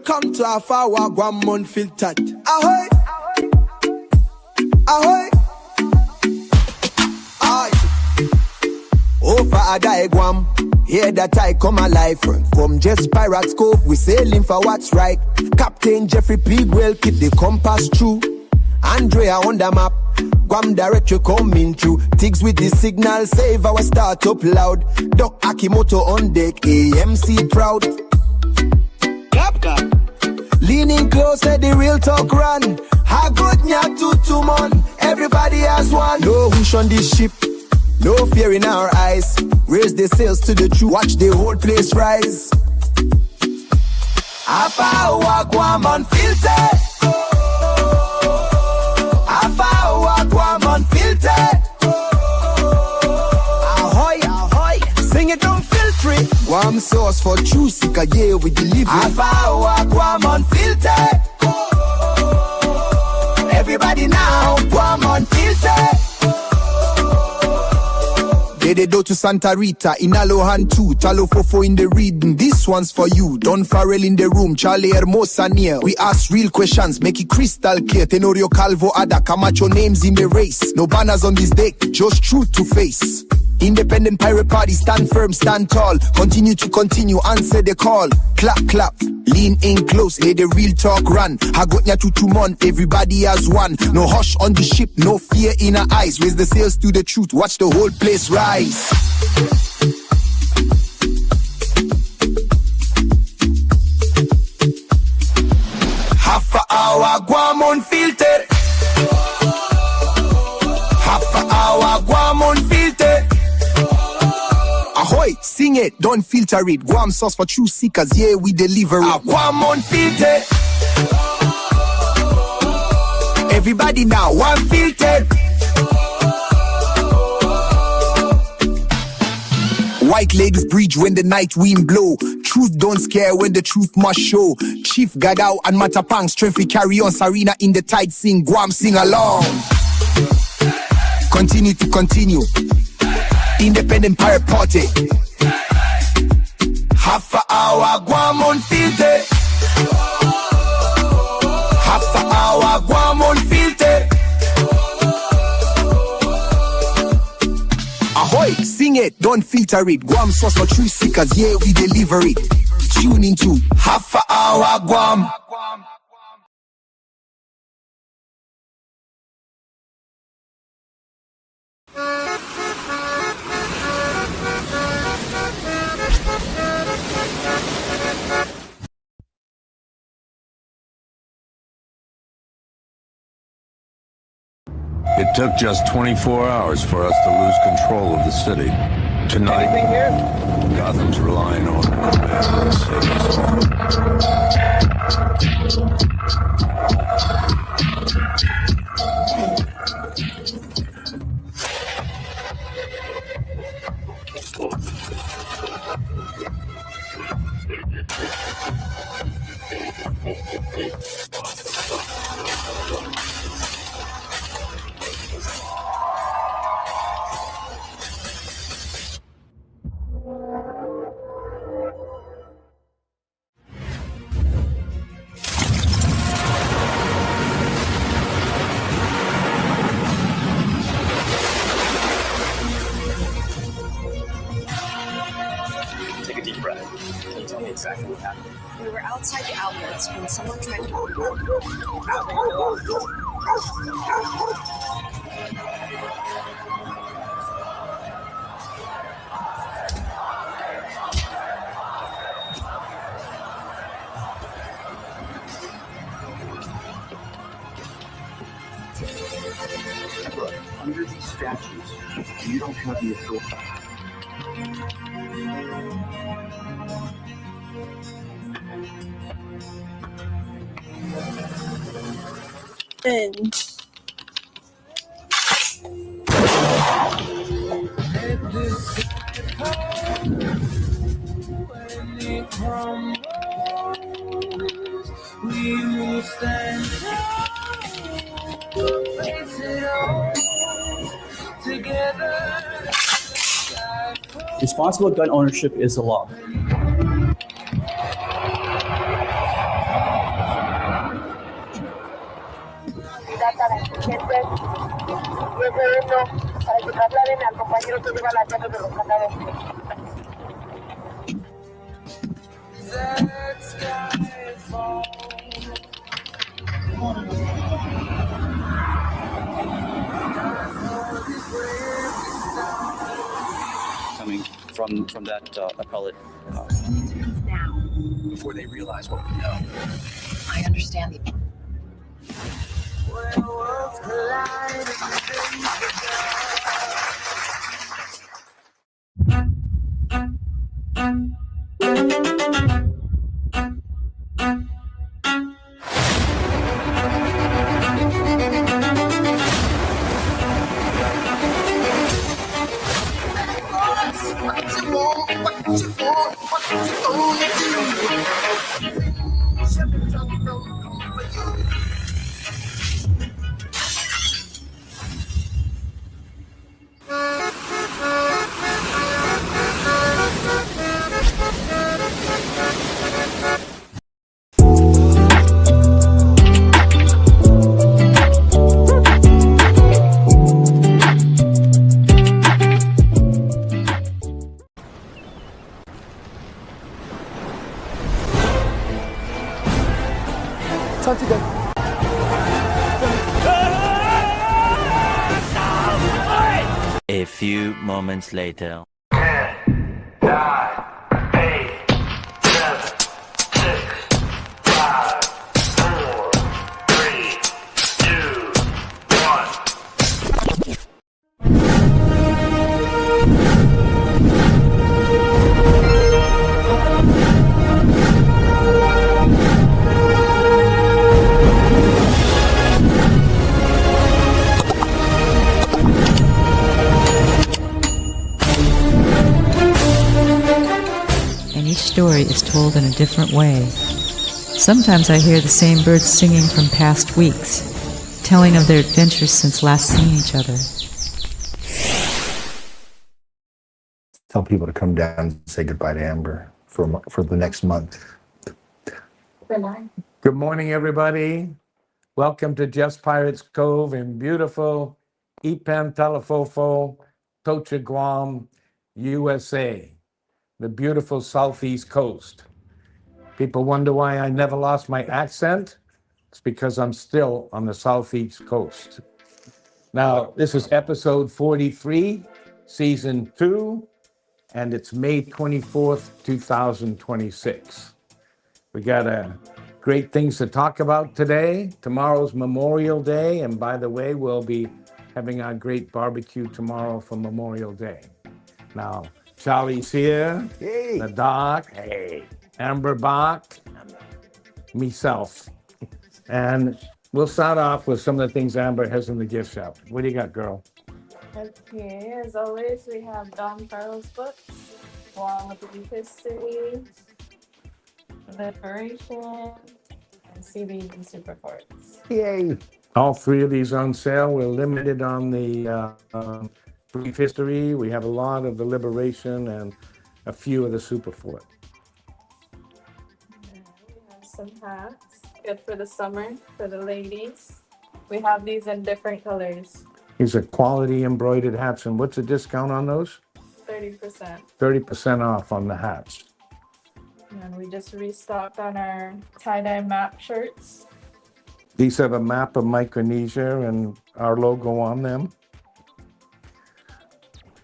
Welcome to Hafa Hour, Guam Unfiltered. Ahoy! Ahoy! Aye! Oh, for a die Guam, hear that I come alive. From just Pirates Cove, we sailing for what's right. Captain Jeffrey Pigwell keep the compass true. Andrea on the map, Guam directory coming through. Tigs with the signal, save our startup loud. Doc Akimoto on deck, AMC proud. Leaning close, let the real talk run. Ha good nya to man, everybody has one. No whoosh on this ship, no fear in our eyes. Raise the sails to the truth, watch the whole place rise. Hafa Hour, Guam Unfiltered. Hafa Hour, Guam Unfiltered. Ahoy, ahoy, sing it unfiltered. Guam sauce for true seeker, yeah, we deliver. Hafa Hour, Guam Unfiltered. Everybody now, Guam Unfiltered. They do to Santa Rita, in Alohan too, Talo Fofo in the reading. This one's for you, Don Farrell in the room, Charlie Hermosa near. We ask real questions, make it crystal clear. Tenorio Calvo, Ada, Camacho names in the race. No banners on this deck, just truth to face. Independent pirate party, stand firm, stand tall. Continue to continue, answer the call. Clap, clap, lean in close, let the real talk run. Hagotnya to month, everybody has one. No hush on the ship, no fear in our eyes. Raise the sails to the truth, watch the whole place rise. Hafa Hour, Guam Unfiltered. Hafa Hour, Guam Unfiltered. Ahoy, sing it, don't filter it. Guam sauce for true seekers, yeah, we deliver it. Guam Unfiltered. Everybody now, Unfiltered. White ladies breach when the night wind blow. Truth don't scare when the truth must show. Chief Gadao and Matapang strength we carry on. Sarina in the tide sing, Guam sing along. Continue to continue. Independent pirate party. Hafa Hour, Guam Unfiltered. Hafa Hour, Guam Unfiltered. Ahoy, sing it, don't filter it. Guam sauce for true seekers, yeah, we deliver it. Tune into Hafa Hour, Guam. It took just 24 hours for us to lose control of the city. Tonight, anything here? Gotham's relying on one man to save us all. Take a deep breath. Can you tell me exactly what happened? We were outside the outlets when someone tried to... Look, under these statutes, you don't have the authority. Responsible gun ownership is the law. Coming from that appellate. Now, Before they realize what we know. I understand the. A few moments later. 10, 9, 8, 7, 6, 5, 4, 3, 2, 1. And each story is told in a different way. Sometimes I hear the same birds singing from past weeks, telling of their adventures since last seeing each other. Tell people to come down and say goodbye to Amber for the next month. Good morning, everybody. Welcome to Just Pirates Cove in beautiful Ipan Talafofo, Tocha, Guam, USA, the beautiful southeast coast. People wonder why I never lost my accent. It's because I'm still on the southeast coast. Now, this is episode 43, season 2, and it's May 24th, 2026. We got great things to talk about today. Tomorrow's Memorial Day, and by the way, we'll be having our great barbecue tomorrow for Memorial Day. Now, Charlie's here, Hey. the doc, hey, Amber Bach, myself. And we'll start off with some of the things Amber has in the gift shop. What do you got, girl? Okay, as always, we have Don Farrell's books, Guam with the History, Liberation, and CBs and Super Forts. Yay. All three of these on sale. We're limited on the brief history. We have a lot of the Liberation and a few of the Super Fort. And we have some hats, good for the summer, for the ladies. We have these in different colors. These are quality embroidered hats. And what's the discount on those? 30%. 30% off on the hats. And we just restocked on our tie-dye map shirts. These have a map of Micronesia and our logo on them.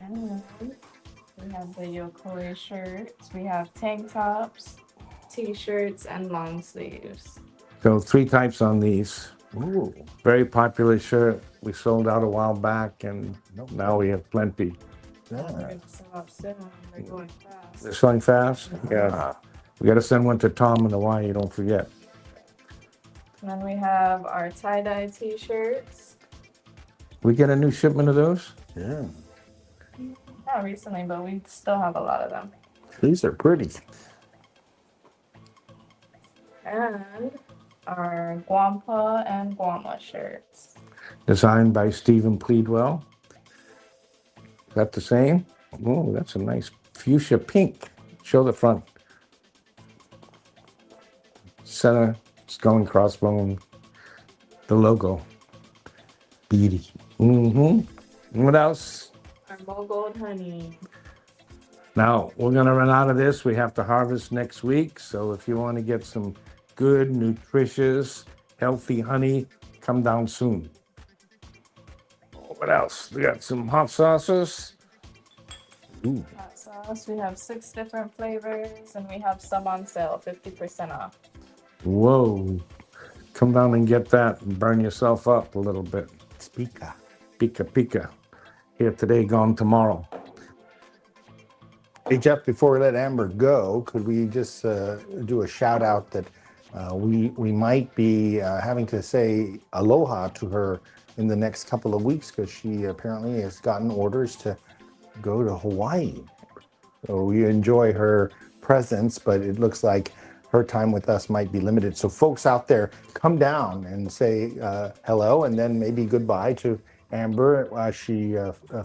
And we have the Yokoi shirts. We have tank tops, t-shirts, and long sleeves. So 3 types on these. Ooh. Very popular shirt. We sold out a while back, and now we have plenty. We're gonna sell out soon. They're going fast. They're selling fast? Yeah. We got to send one to Tom in Hawaii, don't forget. And then we have our tie-dye t-shirts. We get a new shipment of those? Yeah. Not recently, but we still have a lot of them. These are pretty. And our Guampa and Guama shirts. Designed by Stephen Pleadwell. Is that the same? Oh, that's a nice fuchsia pink. Show the front. Center, skull and crossbone, the logo. Beady. What else? Our Mogold honey. Now, we're going to run out of this. We have to harvest next week. So if you want to get some good, nutritious, healthy honey, come down soon. What else? We got some hot sauces. Ooh. Hot sauce. We have 6 different flavors, and we have some on sale, 50% off. Whoa. Come down and get that and burn yourself up a little bit. Speaker. Pika pika. Here today, gone tomorrow. Hey, Jeff, before we let Amber go, could we just do a shout out that we might be having to say aloha to her in the next couple of weeks because she apparently has gotten orders to go to Hawaii. So we enjoy her presence, but it looks like her time with us might be limited. So folks out there, come down and say hello and then maybe goodbye to Amber while she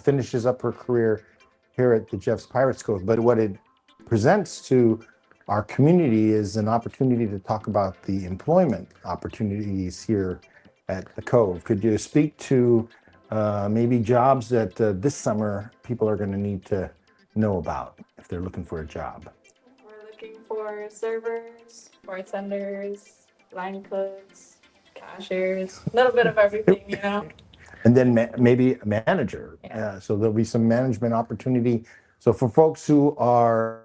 finishes up her career here at the Jeff's Pirates Cove. But what it presents to our community is an opportunity to talk about the employment opportunities here at the Cove. Could you speak to maybe jobs that this summer people are going to need to know about if they're looking for a job? We're looking for servers, bartenders, line cooks, cashiers, a little bit of everything, you know? And then maybe a manager. So there'll be some management opportunity. So for folks who are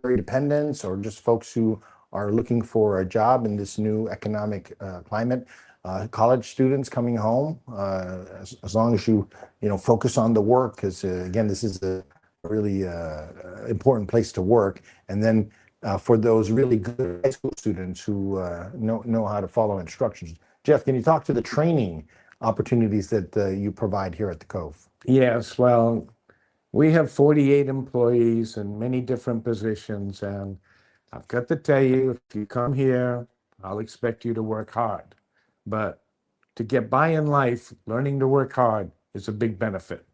dependents or just folks who are looking for a job in this new economic climate, college students coming home, as long as you focus on the work, because again, this is a really important place to work. And then for those really good high school students who know how to follow instructions. Jeff, can you talk to the training opportunities that you provide here at the Cove? Yes, well, we have 48 employees in many different positions, and I've got to tell you, if you come here, I'll expect you to work hard. But to get by in life, learning to work hard is a big benefit.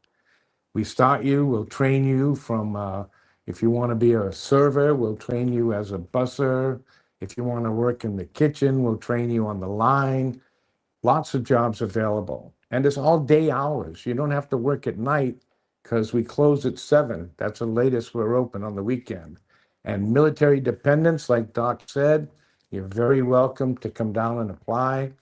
We start you, we'll train you from, if you want to be a server, we'll train you as a busser. If you want to work in the kitchen, we'll train you on the line. Lots of jobs available. And it's all day hours. You don't have to work at night because we close at 7. That's the latest we're open on the weekend. And military dependents, like Doc said, you're very welcome to come down and apply.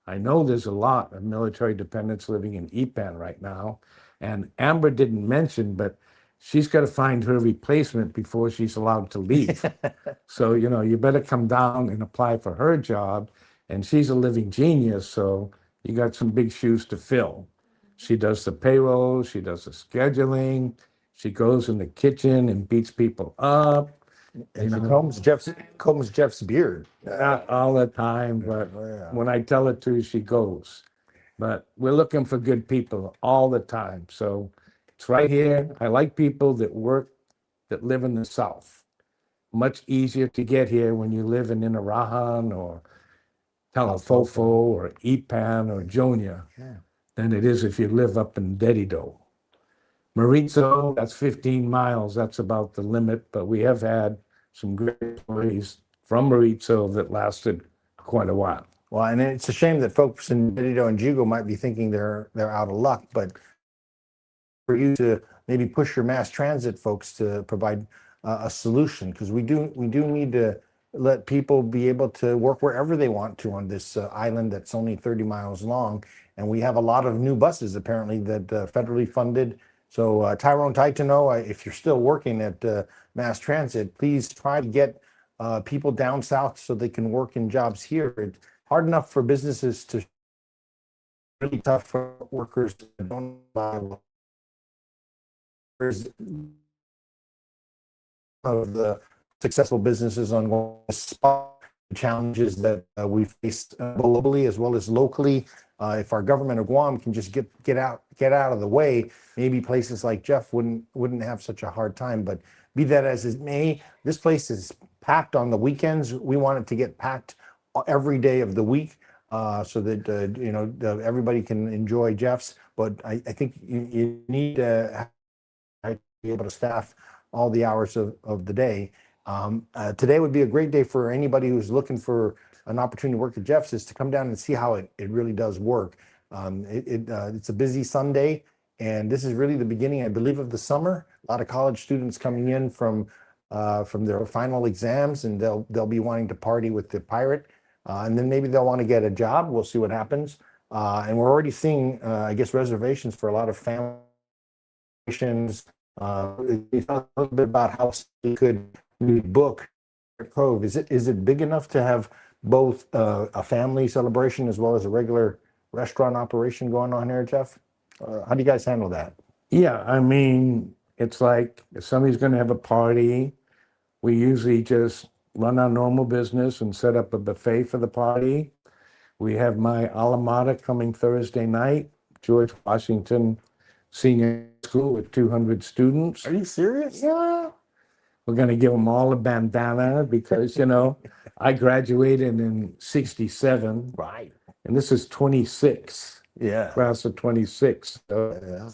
I know there's a lot of military dependents living in EPAN right now. And Amber didn't mention, but she's got to find her replacement before she's allowed to leave. So, you better come down and apply for her job. And she's a living genius, so you got some big shoes to fill. She does the payroll, she does the scheduling, she goes in the kitchen and beats people up. And she combs Jeff's beard. Not all the time, but when I tell her to, she goes. But we're looking for good people all the time. So it's right here. I like people that live in the South. Much easier to get here when you live in Inarahan or Talafofo or Ipan or Jonia than it is if you live up in Dedido. Maritzo, that's 15 miles. That's about the limit, but we have had some great employees from Maritzo that lasted quite a while. Well, and it's a shame that folks in Dedido and Jugo might be thinking they're out of luck, but for you to maybe push your mass transit folks to provide a solution, because we do need to let people be able to work wherever they want to on this island that's only 30 miles long. And we have a lot of new buses apparently that federally funded. So Tyrone Taitano, if you're still working at mass transit, please try to get people down south so they can work in jobs here. It's hard enough for businesses to, really tough for workers to don't allow of the successful businesses on the challenges that we face globally as well as locally. If our government of Guam can just get out of the way, maybe places like Jeff wouldn't have such a hard time. But be that as it may, this place is packed on the weekends. We want it to get packed every day of the week so that everybody can enjoy Jeff's. But I think you need to be able to staff all the hours of the day. Today would be a great day for anybody who's looking for an opportunity to work at Jeff's, is to come down and see how it really does work. It's a busy Sunday, and this is really the beginning, I believe, of the summer. A lot of college students coming in from their final exams, and they'll be wanting to party with the pirate, and then maybe they'll want to get a job. We'll see what happens. And we're already seeing, I guess, reservations for a lot of families. You talk a little bit about how you could book Cove. Is it big enough to have both a family celebration as well as a regular restaurant operation going on here, Jeff? How do you guys handle that? Yeah, I mean, it's like if somebody's going to have a party, we usually just run our normal business and set up a buffet for the party. We have my alma mater coming Thursday night, George Washington Senior School with 200 students. Are you serious? Yeah. We're going to give them all a bandana because, I graduated in 67. Right. And this is 26. Yeah. Class of 26. So,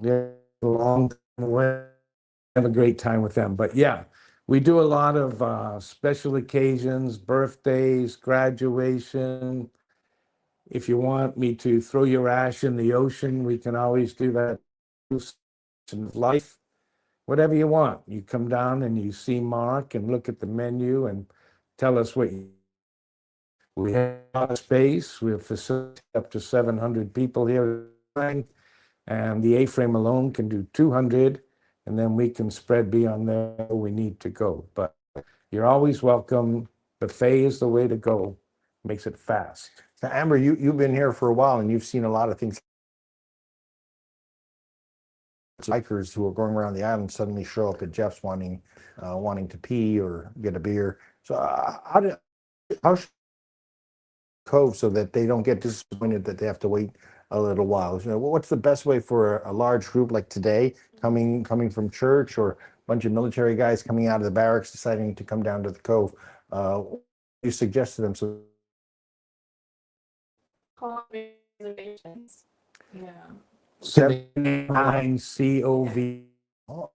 yeah, a long time away. Have a great time with them. But yeah, we do a lot of special occasions, birthdays, graduation. If you want me to throw your ash in the ocean, we can always do that. Life, whatever you want. You come down and you see Mark and look at the menu and tell us what you. We have a lot of space. We have facility up to 700 people here, and the A-frame alone can do 200, and then we can spread beyond there we need to go. But you're always welcome. Buffet is the way to go. Makes it fast. Now, Amber, you've been here for a while, and you've seen a lot of things. Bikers who are going around the island suddenly show up at Jeff's wanting to pee or get a beer. So how should Cove so that they don't get disappointed that they have to wait a little while? What's the best way for a large group like today coming from church, or a bunch of military guys coming out of the barracks deciding to come down to the Cove? What do you suggest to them? So Call reservations. Yeah. 79 COV. Or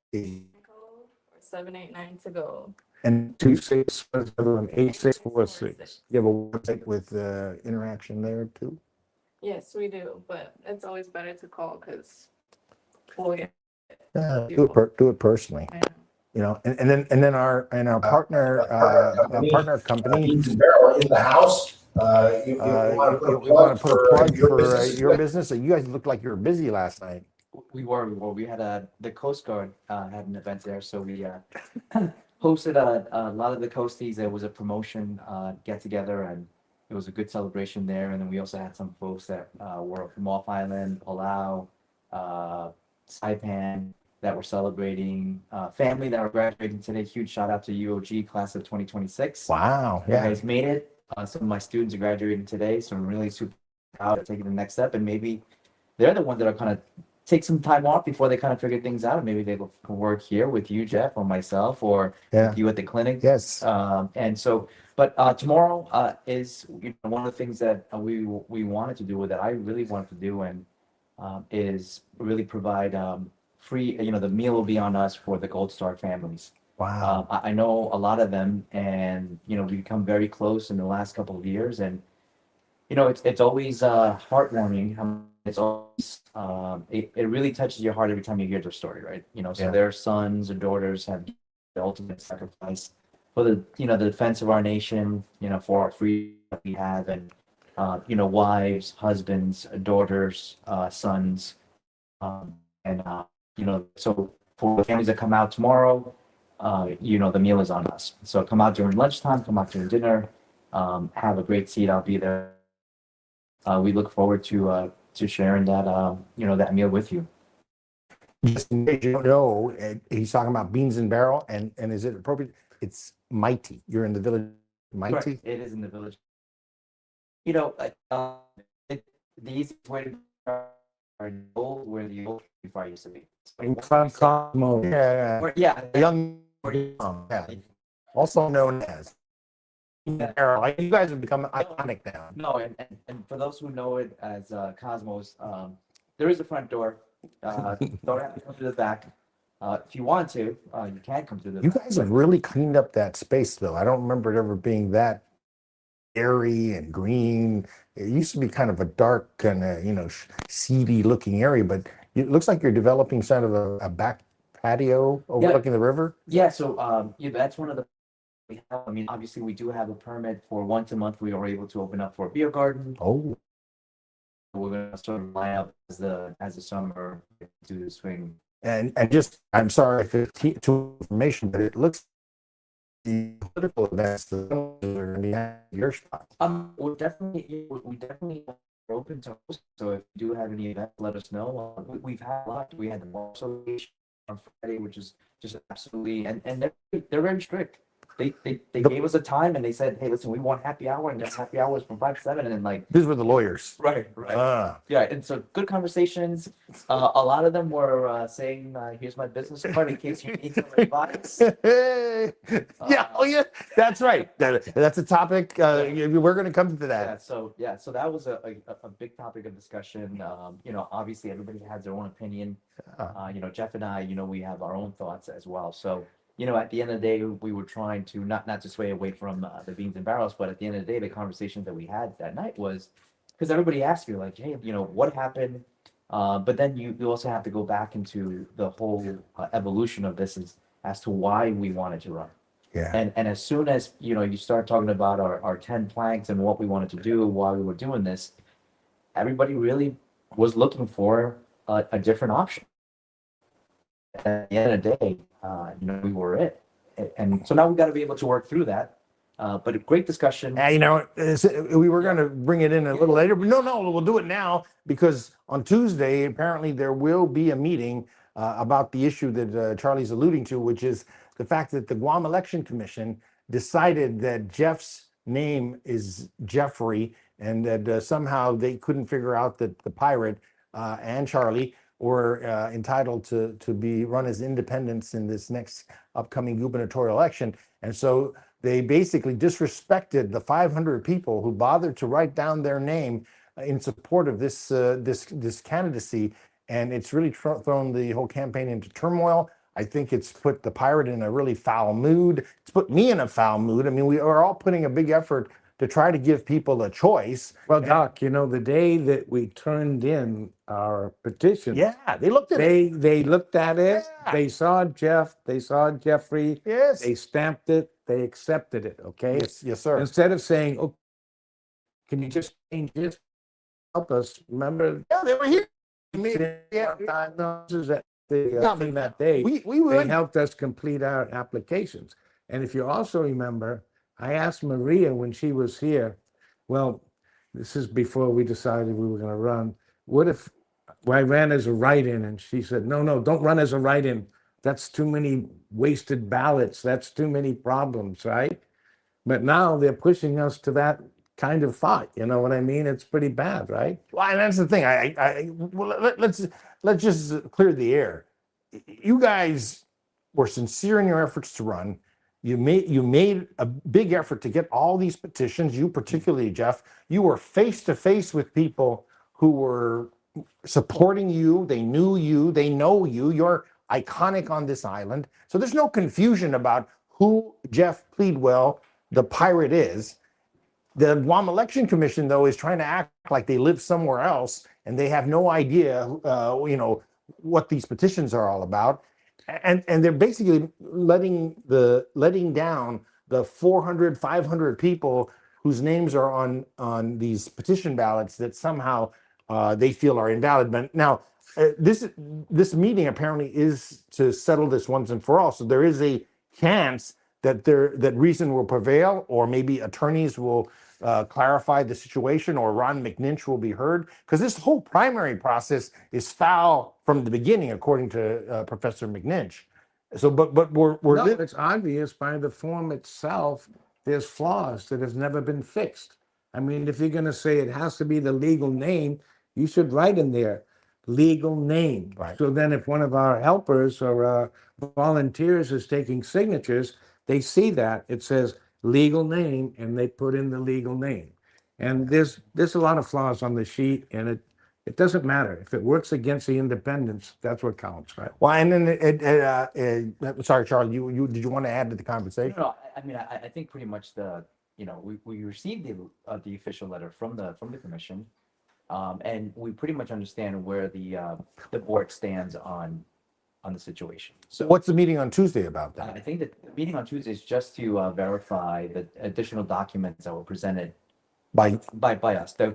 789 to go. And 8646. You have a website with interaction there too? Yes, we do, but it's always better to call because do it personally. And then our partner company in the house. You want to put a plug for your business? You guys looked like you were busy last night. We were. We had the Coast Guard had an event there, so we hosted a lot of the coasties. There was a promotion get together, and it was a good celebration there. And then we also had some folks that were from off island, Palau, Saipan, that were celebrating. Family that are graduating today. Huge shout out to UOG class of 2026. Wow! You guys made it. Some of my students are graduating today, so I'm really super proud of taking the next step. And maybe they're the ones that are kind of take some time off before they kind of figure things out. Maybe they can work here with you, Jeff, or myself, or with you at the clinic. Yes. And so, but tomorrow is one of the things that we wanted to do, that I really wanted to do, and is really provide free. The meal will be on us for the Gold Star families. Wow. I know a lot of them, and we've become very close in the last couple of years, and it's always heartwarming. It's always it really touches your heart every time you hear their story, right? So their sons and daughters have the ultimate sacrifice for the the defense of our nation, for our freedom that we have, and wives, husbands, daughters, sons, and so for the families that come out tomorrow. The meal is on us. So come out during lunchtime, come out during dinner, have a great seat. I'll be there. We look forward to sharing that that meal with you. Just in case you don't know, he's talking about beans and barrel, and is it appropriate? It's Mighty. You're in the village. Mighty. Correct. It is in the village. The easiest way to are where the old fire used to be. In Cosmo. Yeah. Young. Also known as. You guys have become iconic now. No, and for those who know it as Cosmos, there is a front door. Don't have to come through the back. If you want to, you can come through the back. You guys have really cleaned up that space, though. I don't remember it ever being that airy and green. It used to be kind of a dark kind of, seedy looking area, but it looks like you're developing sort of a back patio overlooking the river. Yeah, so that's one of the we have. I mean, obviously, we do have a permit for once a month. We are able to open up for a beer garden. Oh, We're gonna sort of line up as the summer do the swing. and just, I'm sorry if it's too information, but it looks the political events that are going to be at your spot. We definitely are open to host. So if you do have any events, let us know. We've had a lot. We had the Bar Association on Friday, which is just absolutely, and they're very strict. They gave us a time and they said, hey, listen, we want happy hour, and that's happy hours from 5 to 7, and then like These were the lawyers. right. Yeah, and so good conversations. A lot of them were saying, here's my business card in case you need some advice. Yeah, that's right. That's a topic. We're going to come to that. So that was a big topic of discussion. Obviously everybody has their own opinion. Jeff and I, we have our own thoughts as well. So, at the end of the day, we were trying to not to sway away from the beans and barrels, but at the end of the day, the conversations that we had that night was because everybody asked you like, hey, what happened? But then you also have to go back into the whole evolution of this as to why we wanted to run. Yeah. And as soon as, you start talking about our 10 planks and what we wanted to do while we were doing this, everybody really was looking for a different option. At the end of the day, we were it. And so now we've got to be able to work through that. But a great discussion. We were going to bring it in a little later, but no, we'll do it now because on Tuesday, apparently there will be a meeting about the issue that Charlie's alluding to, which is the fact that the Guam Election Commission decided that Jeff's name is Jeffrey and that somehow they couldn't figure out that the pirate and Charlie were entitled to be run as independents in this next upcoming gubernatorial election. And so they basically disrespected the 500 people who bothered to write down their name in support of this candidacy. And it's really thrown the whole campaign into turmoil. I think it's put the pirate in a really foul mood. It's put me in a foul mood. I mean, we are all putting a big effort to try to give people a choice. Well, Doc, the day that we turned in our petition, they looked at it. They looked at it. Yeah. They saw Jeff. They saw Jeffrey. Yes. They stamped it. They accepted it. Okay. Yes, sir. Instead of saying, "Oh, can you just change this? Help us." Remember? Yeah, they were here. That day, they helped us complete our applications. And if you also remember, I asked Maria when she was here, well, this is before we decided we were going to run. What if I ran as a write-in? And she said, no, don't run as a write-in. That's too many wasted ballots. That's too many problems, right? But now they're pushing us to that kind of thought. You know what I mean? It's pretty bad, right? Well, and that's the thing. Let's just clear the air. You guys were sincere in your efforts to run. You made a big effort to get all these petitions. You particularly, Jeff, you were face to face with people who were supporting you. They knew you. They know you. You're iconic on this island. So there's no confusion about who Jeff Pleadwell, the pirate, is. The Guam Election Commission, though, is trying to act like they live somewhere else and they have no idea, what these petitions are all about. And they're basically letting down the 400, 500 people whose names are on these petition ballots that somehow they feel are invalid. But now this meeting apparently is to settle this once and for all. So there is a chance that reason will prevail, or maybe attorneys will clarify the situation, or Ron McNinch will be heard, because this whole primary process is foul from the beginning, according to Professor McNinch. So, but it's obvious by the form itself. There's flaws that have never been fixed. I mean, if you're going to say it has to be the legal name, you should write in there legal name. Right. So then, if one of our helpers or volunteers is taking signatures, they see that it says legal name, and they put in the legal name. And there's a lot of flaws on the sheet, and it doesn't matter. If it works against the independents, that's what counts, right? Well, and then sorry, Charlie, did you want to add to the conversation? No, I mean, I think pretty much the we received the official letter from the commission, and we pretty much understand where the board stands on the situation. So What's the meeting on Tuesday about that? I think that the meeting on Tuesday is just to verify the additional documents that were presented By by us. They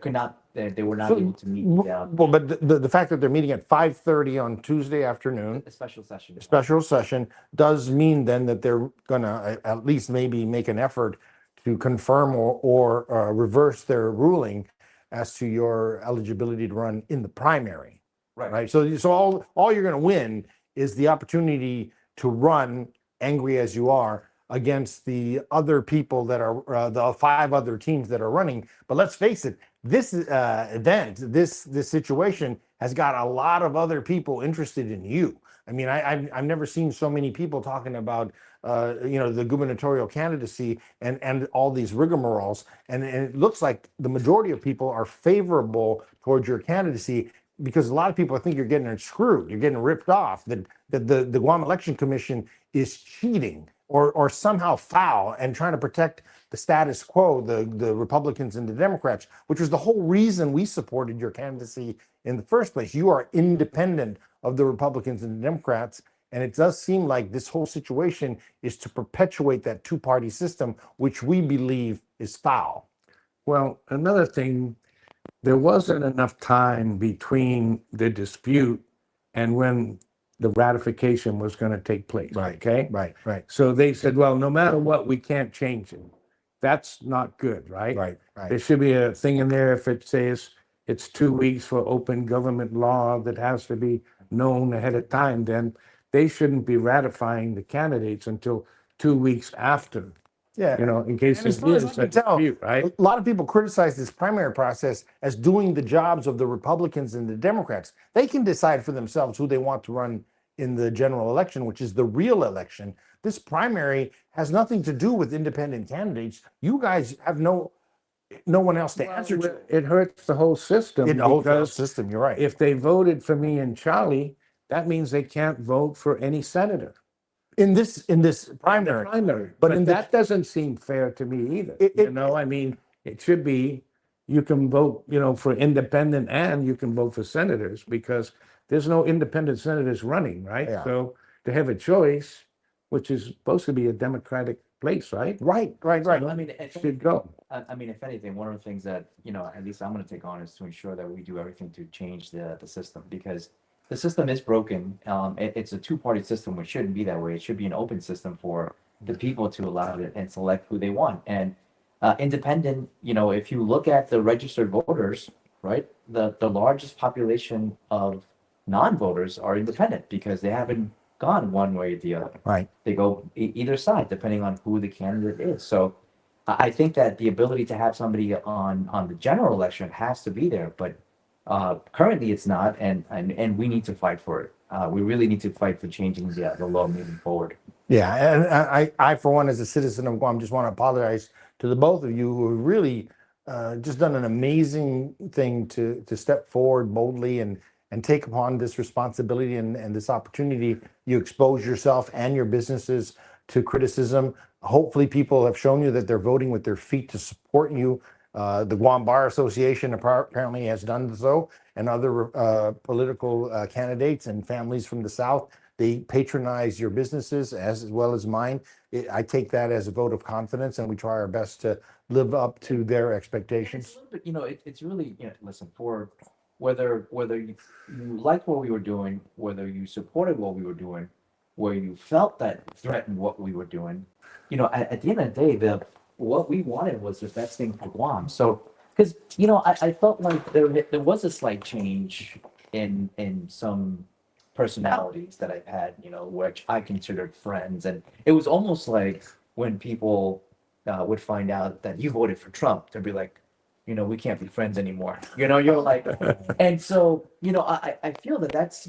were not So, able to meet well, but the fact that they're meeting at 5:30 on Tuesday afternoon, a special session. special session, does mean then that they're gonna at least maybe make an effort to confirm or reverse their ruling as to your eligibility to run in the primary, right? So all you're gonna win is the opportunity to run, angry as you are, against the other people that are the 5 other teams that are running. But let's face it, this this situation has got a lot of other people interested in you. I mean, I've never seen so many people talking about the gubernatorial candidacy and all these rigmaroles, and it looks like the majority of people are favorable towards your candidacy, because a lot of people think you're getting screwed, you're getting ripped off, that the Guam Election Commission is cheating or somehow foul and trying to protect the status quo, the Republicans and the Democrats, which was the whole reason we supported your candidacy in the first place. You are independent of the Republicans and the Democrats, and it does seem like this whole situation is to perpetuate that two-party system, which we believe is foul. Well, another thing, there wasn't enough time between the dispute and when the ratification was going to take place. Right. Okay. Right. So they said, well, no matter what, we can't change it. That's not good, right? Right. There should be a thing in there if it says it's 2 weeks for open government law that has to be known ahead of time, then they shouldn't be ratifying the candidates until 2 weeks after. Yeah. In case And as it far as is I a can tell, dispute, right? a lot of people criticize this primary process as doing the jobs of the Republicans and the Democrats. They can decide for themselves who they want to run in the general election, which is the real election. This primary has nothing to do with independent candidates. You guys have no one else to answer to. It hurts the whole system. In the whole because system, you're right. if they voted for me and Charlie, that means they can't vote for any senator. In this primary. But that doesn't seem fair to me either. I mean, it should be, you can vote, for independent and you can vote for senators, because there's no independent senators running, right? Yeah. So to have a choice, which is supposed to be a democratic place, right? Right. So, I mean, It should go. I mean, if anything, one of the things that, at least I'm going to take on is to ensure that we do everything to change the system, because the system is broken. It's a two-party system, which shouldn't be that way. It should be an open system for the people to allow it and select who they want. And independent, if you look at the registered voters, right, the largest population of non-voters are independent, because they haven't gone one way or the other. Right. They go either side, depending on who the candidate is. So I think that the ability to have somebody on the general election has to be there, but currently it's not, and we need to fight for it. We really need to fight for changing the law moving forward. Yeah, and I for one, as a citizen of Guam, just want to apologize to the both of you who have really just done an amazing thing to step forward boldly and take upon this responsibility and this opportunity. You expose yourself and your businesses to criticism. Hopefully people have shown you that they're voting with their feet to support you. The Guam Bar Association apparently has done so, and other political candidates and families from the South. They patronize your businesses as well as mine. I take that as a vote of confidence, and we try our best to live up to their expectations. But it's really, listen, for whether you liked what we were doing, whether you supported what we were doing, where you felt that threatened what we were doing, at the end of the day, what we wanted was the best thing for Guam. So, because I felt like there was a slight change in some personalities that I've had, which I considered friends, and it was almost like when people would find out that you voted for Trump, they'd be like, we can't be friends anymore. You're like, and so I feel that's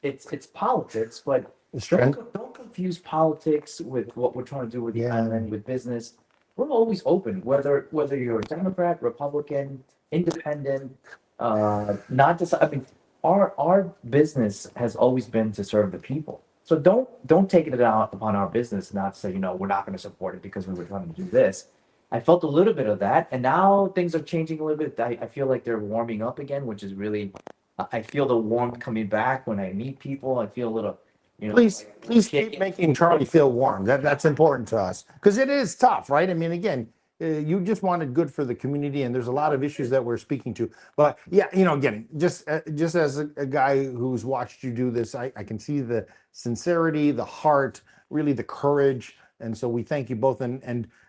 it's politics, but don't confuse politics with what we're trying to do with the island, with business. We're always open, whether you're a Democrat, Republican, independent, not just. I mean, our business has always been to serve the people. So don't take it out upon our business, not say we're not going to support it because we were trying to do this. I felt a little bit of that, and now things are changing a little bit. I feel like they're warming up again, which is really, I feel the warmth coming back when I meet people. I feel a little, Please, like please shaking. keep making Charlie feel warm. That's important to us because it is tough, right? I mean, again, you just wanted good for the community, and there's a lot of issues that we're speaking to. But yeah, again, just as a guy who's watched you do this, I can see the sincerity, the heart, really the courage, and so we thank you both. And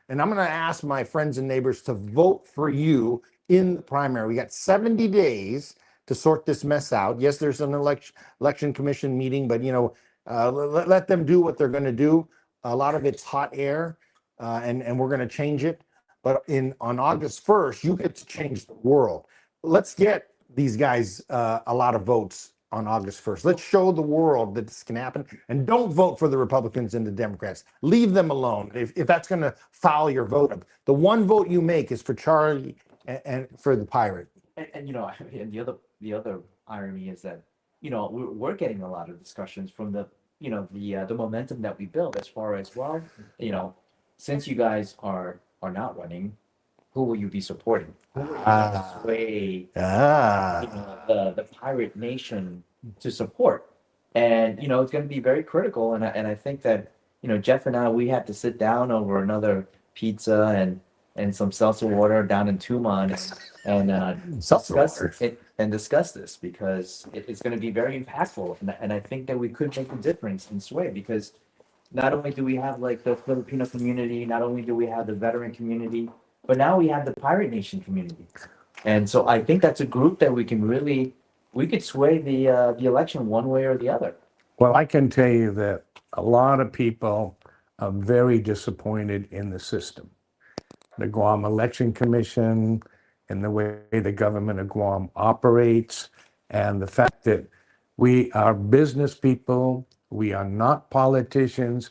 I'm going to ask my friends and neighbors to vote for you in the primary. We got 70 days to sort this mess out. Yes, there's an election commission meeting, but let them do what they're going to do. A lot of it's hot air, and we're going to change it. But on August 1st, you get to change the world. Let's get these guys a lot of votes on August 1st. Let's show the world that this can happen. And don't vote for the Republicans and the Democrats. Leave them alone if that's going to foul your vote up. The one vote you make is for Charlie and for the pirate. And and the other irony is that we're getting a lot of discussions from the the momentum that we built as far as, well, since you guys are not running, who will you be supporting? Who will you sway the pirate nation to support? And it's going to be very critical. And I think that Jeff and I, we have to sit down over another pizza and some seltzer water down in Tumon and discuss this, because it's going to be very impactful. And I think that we could make a difference in sway, because not only do we have like the Filipino community, not only do we have the veteran community, but now we have the Pirate Nation community. And so I think that's a group that we could sway the election one way or the other. Well, I can tell you that a lot of people are very disappointed in the system. The Guam Election Commission and the way the government of Guam operates, and the fact that we are business people, we are not politicians,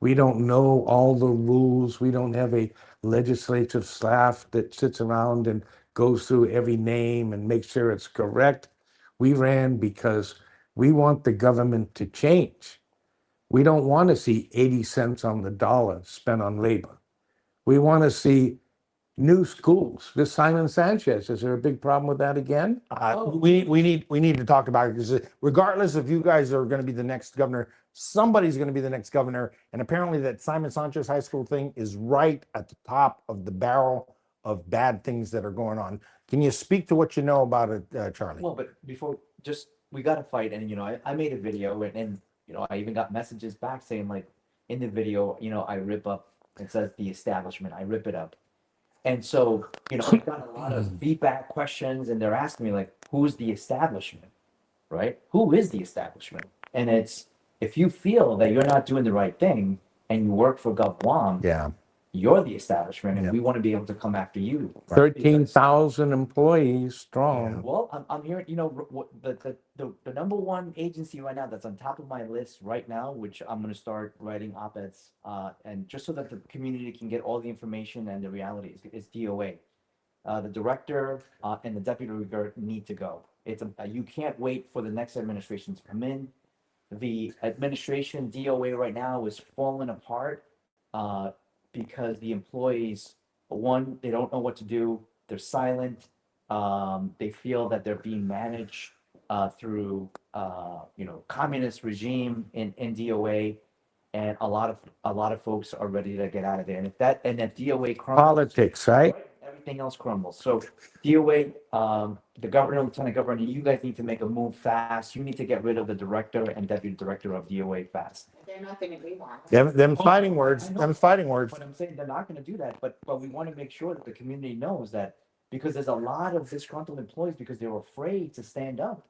we don't know all the rules, we don't have a legislative staff that sits around and goes through every name and makes sure it's correct. We ran because we want the government to change. We don't want to see 80 cents on the dollar spent on labor. We want to see new schools. This Simon Sanchez, is there a big problem with that again? We need to talk about it, because regardless if you guys are going to be the next governor, somebody's going to be the next governor. And apparently that Simon Sanchez High School thing is right at the top of the barrel of bad things that are going on. Can you speak to what you know about it, Charlie? Well, but before, we got to fight. And I made a video, and I even got messages back saying, like, in the video, I rip up, it says the establishment, I rip it up. And so, we got a lot of feedback questions, and they're asking me, like, who's the establishment, right? Who is the establishment? And it's, if you feel that you're not doing the right thing and you work for Gov Guam, you're the establishment, and we want to be able to come after you. Right? 13,000 employees strong. Well, I'm hearing, the number one agency right now that's on top of my list right now, which I'm going to start writing op-eds, and just so that the community can get all the information and the reality is DOA. The director and the deputy director need to go. You can't wait for the next administration to come in. The administration DOA right now is falling apart because the employees, one, they don't know what to do. They're silent. They feel that they're being managed through communist regime in DOA, and a lot of folks are ready to get out of there. And if that DOA crumbles, Politics, right? Everything else crumbles. So DOA, the governor, lieutenant governor, you guys need to make a move fast. You need to get rid of the director and deputy director of DOA fast. They're not going to be one. Them fighting words. Them fighting words. But I'm saying they're not going to do that. But we want to make sure that the community knows that, because there's a lot of disgruntled employees because they're afraid to stand up.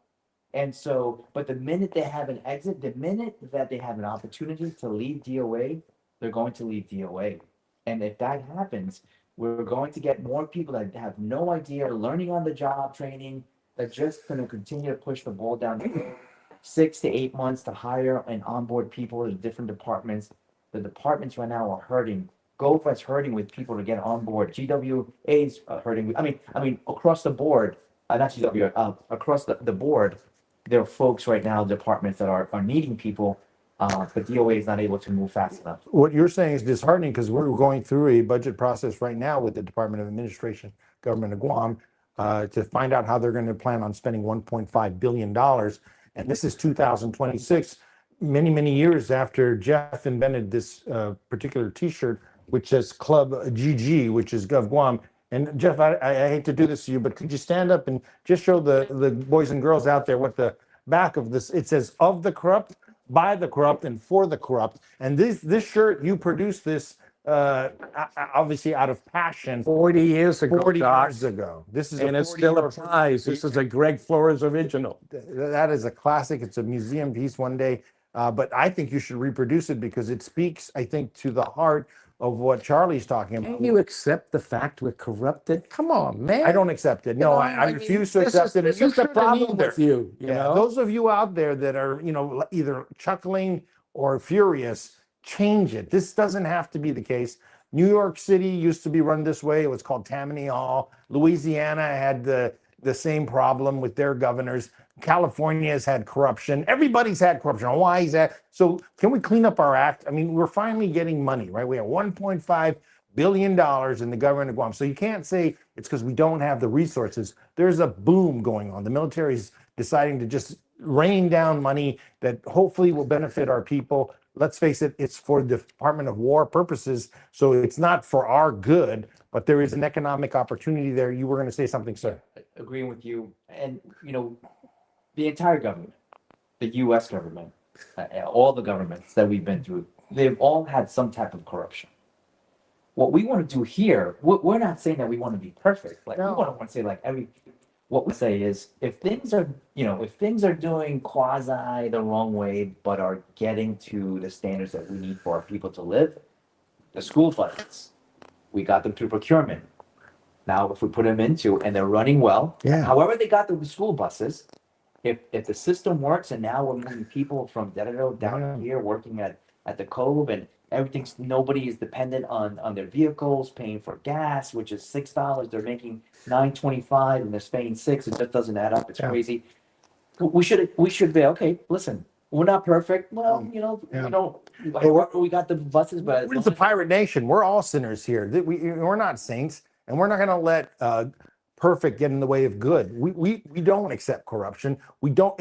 And so, but the minute they have an exit, the minute that they have an opportunity to leave DOA, they're going to leave DOA. And if that happens, we're going to get more people that have no idea, learning on the job training, that just going to continue to push the ball down the road. 6 to 8 months to hire and onboard people to different departments. The departments right now are hurting. GOFA's hurting with people to get on board. GWA's hurting. I mean, across the board, not GW, across the board, there are folks right now, departments that are needing people. but DOA is not able to move fast enough. What you're saying is disheartening because we're going through a budget process right now with the Department of Administration, Government of Guam, to find out how they're going to plan on spending $1.5 billion. And this is 2026, many, many years after Jeff invented this particular T-shirt, which says Club GG, which is Gov Guam. And Jeff, I hate to do this to you, but could you stand up and just show the boys and girls out there what the back of this, it says of the corrupt, by the corrupt, and for the corrupt. And this shirt, you produced this obviously out of passion. 40 years ago, 40 Doc. years ago. This is And a it still 40-year applies. This is a Greg Flores original. That is a classic. It's a museum piece one day. But I think you should reproduce it because it speaks, I think, to the heart of what Charlie's talking about. Can you accept the fact we're corrupted? Come on, man. I don't accept it. No, I refuse to accept it. This And you is the shouldn't problem either. with you, you know? Those of you out there that are, either chuckling or furious, change it. This doesn't have to be the case. New York City used to be run this way. It was called Tammany Hall. Louisiana had the same problem with their governors. California has had corruption. Everybody's had corruption. Hawaii's had. So can we clean up our act? I mean, we're finally getting money, right? We have $1.5 billion in the government of Guam. So you can't say it's because we don't have the resources. There's a boom going on. The military's deciding to just rain down money that hopefully will benefit our people. Let's face it, it's for the Department of War purposes. So it's not for our good, but there is an economic opportunity there. You were going to say something, sir. Agreeing with you. And, the entire government, the US government, all the governments that we've been through, they've all had some type of corruption. What we want to do here, we're not saying that we want to be perfect. Like, we want to say like what we say is if things are doing quasi the wrong way, but are getting to the standards that we need for our people to live, the school budgets, we got them through procurement. Now, if we put them into, and they're running well, however they got the school buses, if the system works and now we're moving people from down here working at the Cove and nobody is dependent on their vehicles, paying for gas, which is $6. They're making $9.25 and they're paying $6. It just doesn't add up. It's crazy. We should be, okay, listen, we're not perfect. Well, we got the buses, but We're the pirate nation. We're all sinners here. We're not saints, and we're not going to let perfect get in the way of good. We don't accept corruption. We don't,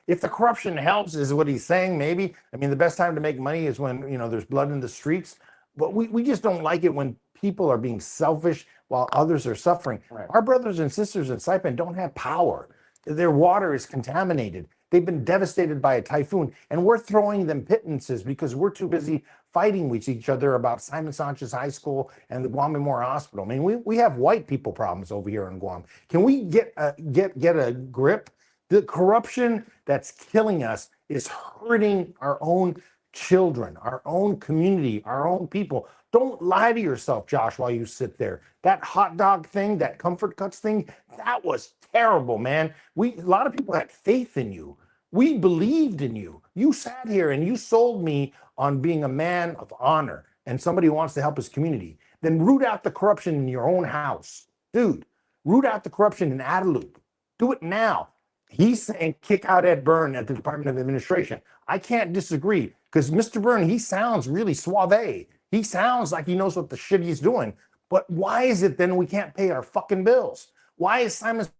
if the corruption helps is what he's saying, maybe. I mean, the best time to make money is when, there's blood in the streets. But we just don't like it when people are being selfish while others are suffering. Right. Our brothers and sisters in Saipan don't have power. Their water is contaminated. They've been devastated by a typhoon, and we're throwing them pittances because we're too busy fighting with each other about Sanchez High School and the Guam Memorial Hospital. I mean, we have white people problems over here in Guam. Can we get a grip? The corruption that's killing us is hurting our own children, our own community, our own people. Don't lie to yourself, Josh, while you sit there. That hot dog thing, that comfort cuts thing, that was terrible, man. A lot of people had faith in you. We believed in you. You sat here and you sold me on being a man of honor and somebody who wants to help his community. Then root out the corruption in your own house. Dude, root out the corruption in Adelup. Do it now. He's saying kick out Ed Byrne at the Department of Administration. I can't disagree because Mr. Byrne, he sounds really suave. He sounds like he knows what the shit he's doing. But why is it then we can't pay our fucking bills? Why is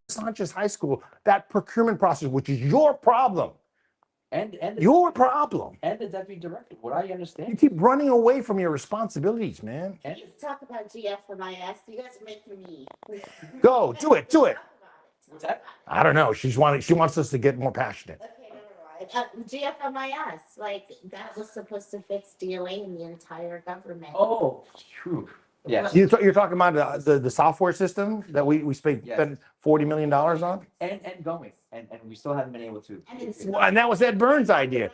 Sanchez High School, that procurement process, which is your problem, and your problem, and the deputy director, what I understand, you keep running away from your responsibilities, man. Let's talk about GFMIS. You guys are making me. Go, do it. What's that? I don't know. She wants us to get more passionate. Okay, never mind. GFMIS, like that was supposed to fix DOA in the entire government. Oh, true. Yes. You're talking about the software system that we spent $40 million on? And going. And we still haven't been able to. And that was Ed Byrne's idea.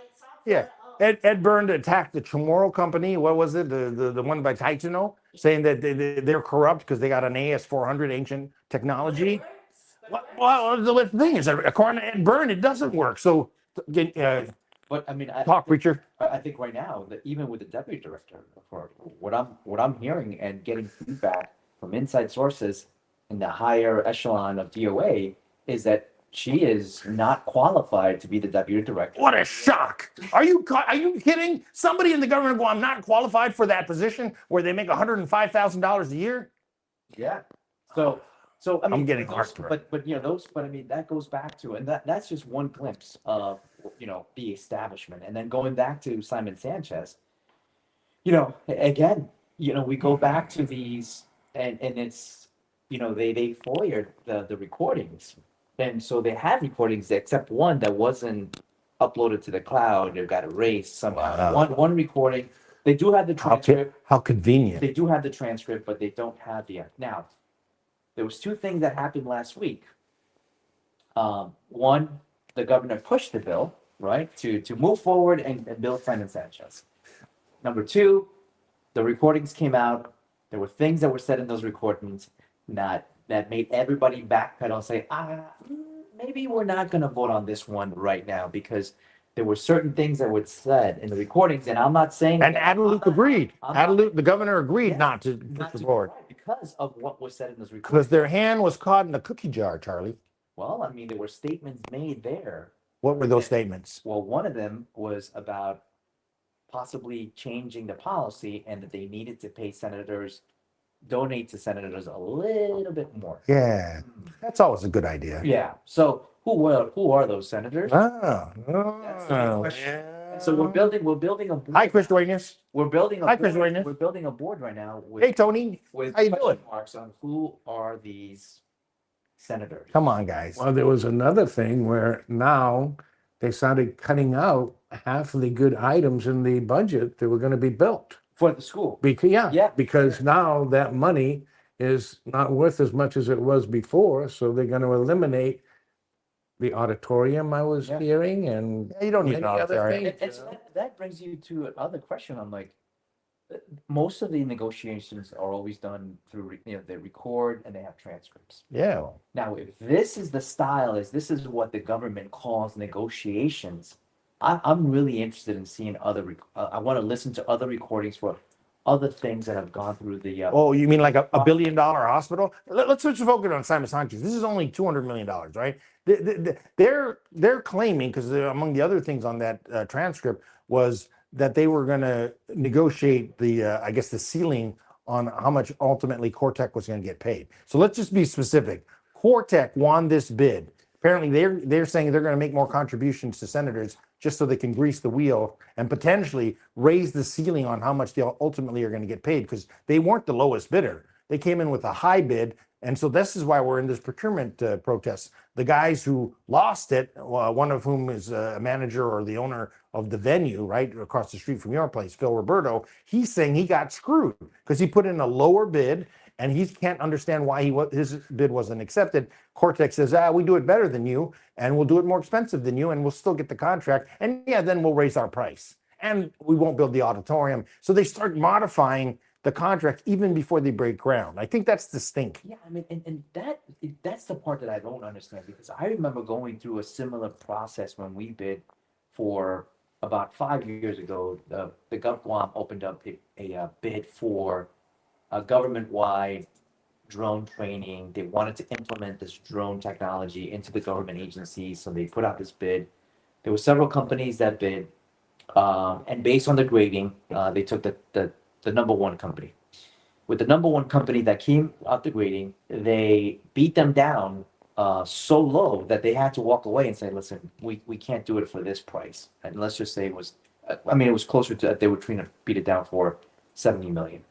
Yeah. Ed Byrne attacked the Chamorro company. What was it? The one by Taituno, saying that they're corrupt because they got an AS400 ancient technology. Well, the thing is, according to Ed Byrne, it doesn't work. So, but I mean, talk, preacher. I think right now that even with the deputy director, for what I'm hearing and getting feedback from inside sources in the higher echelon of DOA is that she is not qualified to be the deputy director. What a shock! Are you kidding? Somebody in the government of Guam not qualified for that position where they make $105,000 a year? Yeah. So I mean, I'm getting those, heartburn. but you know those, but I mean that goes back to, and that's just one glimpse of the establishment, and then going back to Simon Sanchez. Again, we go back to these, and it's they FOIA'd the recordings, and so they have recordings except one that wasn't uploaded to the cloud. It got erased somehow. Wow. One recording. They do have the transcript. How convenient. They do have the transcript, but they don't have the now. There was two things that happened last week. One, the governor pushed the bill, right, to move forward and build Simon Sanchez. Number two, the recordings came out. There were things that were said in those recordings that made everybody backpedal and say, maybe we're not going to vote on this one right now because there were certain things that were said in the recordings, and I'm not saying. And Adeluke agreed. The governor agreed not to push the board. Because of what was said in those recordings. Because their hand was caught in a cookie jar, Charlie. Well, I mean, there were statements made there. What were those statements? Well, one of them was about possibly changing the policy and that they needed to pay senators, donate to senators a little bit more. Yeah, that's always a good idea. Yeah. So who are those senators? That's the big question. So we're building a board. Hi, Chris Duenas. We're building a Hi, board. Chris Duenas. We're building a board right now with, Hey, Tony. with How you question doing? marks on who are these senators. Come on, guys. Well, there was another thing where now they started cutting out half of the good items in the budget that were going to be built. For the school. Because now that money is not worth as much as it was before, so they're going to eliminate the auditorium I was hearing, and you don't need many an other auditorium. things. That brings you to another question. I'm like, most of the negotiations are always done through, they record and they have transcripts. Yeah. Now, if this is the style, this is what the government calls negotiations, I'm really interested in seeing I want to listen to other recordings for other things that have gone through the. Oh, you mean like a $1 billion hospital? Let's switch the focus on Simon Sanchez. This is only $200 million, right? They're claiming, because among the other things on that transcript was that they were going to negotiate the the ceiling on how much ultimately Cortec was going to get paid. So let's just be specific. Cortec won this bid. Apparently, they're saying they're going to make more contributions to senators just so they can grease the wheel and potentially raise the ceiling on how much they ultimately are going to get paid, because they weren't the lowest bidder. They came in with a high bid. And so this is why we're in this procurement protest. The guys who lost it, one of whom is a manager or the owner of the venue right across the street from your place, Phil Roberto, he's saying he got screwed because he put in a lower bid and he can't understand why his bid wasn't accepted. Cortex says, we do it better than you, and we'll do it more expensive than you, and we'll still get the contract. And then we'll raise our price. And we won't build the auditorium. So they start modifying the contract even before they break ground. I think that's the stink. Yeah, I mean, and that's the part that I don't understand, because I remember going through a similar process when we bid for about 5 years ago. The Guam opened up a bid for a government-wide drone training. They wanted to implement this drone technology into the government agencies, so they put out this bid. There were several companies that bid, and based on the grading, they took the number one company. With the number one company that came out the grading, they beat them down so low that they had to walk away and say, listen, we can't do it for this price. And let's just say it was closer to that. They were trying to beat it down for 70 million.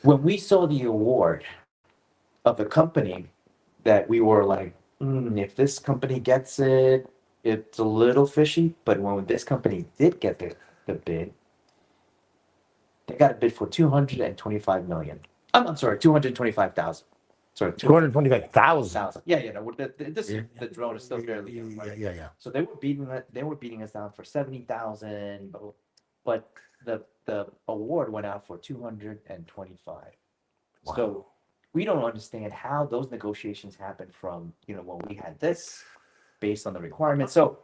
When we saw the award of the company, that we were like, if this company gets it, it's a little fishy. But when this company did get the bid, they got a bid for 225 million. I'm sorry, 225,000. Sorry, 225,000. Yeah. No, the drone is still barely. Yeah. So they were beating us down for 70,000, but the award went out for 225. Wow. So we don't understand how those negotiations happened from when we had this based on the requirements. So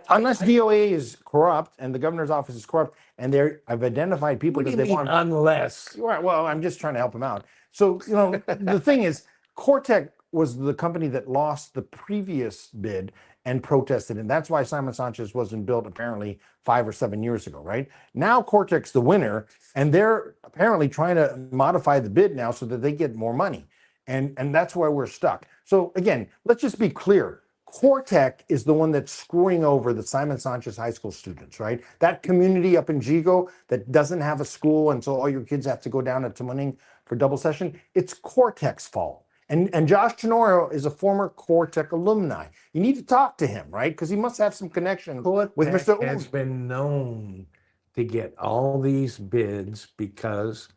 unless DOA is corrupt and the governor's office is corrupt, and I've identified people What do that you they mean, want. unless? Right, well, I'm just trying to help them out. So the thing is, Cortec was the company that lost the previous bid and protested. And that's why Simon Sanchez wasn't built apparently 5 or 7 years ago, right? Now Cortex's the winner, and they're apparently trying to modify the bid now so that they get more money. And that's where we're stuck. So again, let's just be clear. Cortec is the one that's screwing over the Simon Sanchez High School students, right? That community up in Jigo that doesn't have a school, and so all your kids have to go down to Tumuning for double session. It's Cortec's fault. And Josh Tenorio is a former Cortec alumni. You need to talk to him, right? Because he must have some connection with Mr. Has been known to get all these bids because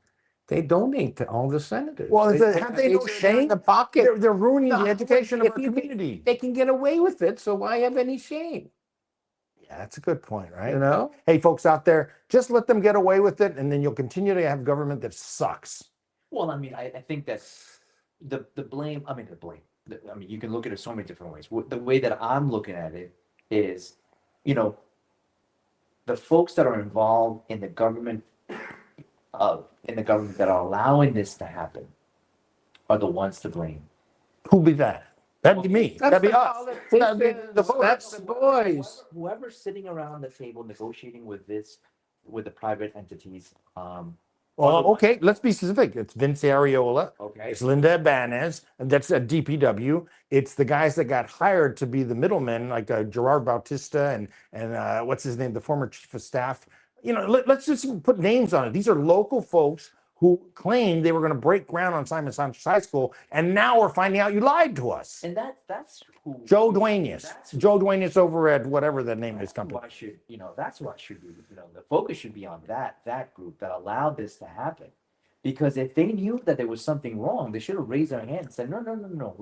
they donate to all the senators. Well, have they no shame? In the pocket. They're ruining No, the education of if our community. They can get away with it, so why have any shame? Yeah, that's a good point, right? You know? Hey, folks out there, just let them get away with it, and then you'll continue to have government that sucks. Well, I mean, I think that the blame, I mean, you can look at it so many different ways. The way that I'm looking at it is, you know, the folks that are involved in the government that are allowing this to happen are the ones to blame. Who'll be that? That'd be me. That'd be us. That'd be the voters. That's the boys. Whoever's sitting around the table negotiating with the private entities, Well, okay, let's be specific. It's Vince Ariola. Okay. It's Linda Ibanez, and that's at DPW. It's the guys that got hired to be the middlemen, like Gerard Bautista and what's his name, the former chief of staff. You know, let's just put names on it. These are local folks who claimed they were going to break ground on Simon Sanchez High School, and now we're finding out you lied to us. And that's who Joe Duenas. Joe Duenas over at whatever the name of his company. That's what should be, the focus should be on that group that allowed this to happen. Because if they knew that there was something wrong, they should have raised their hand and said, no,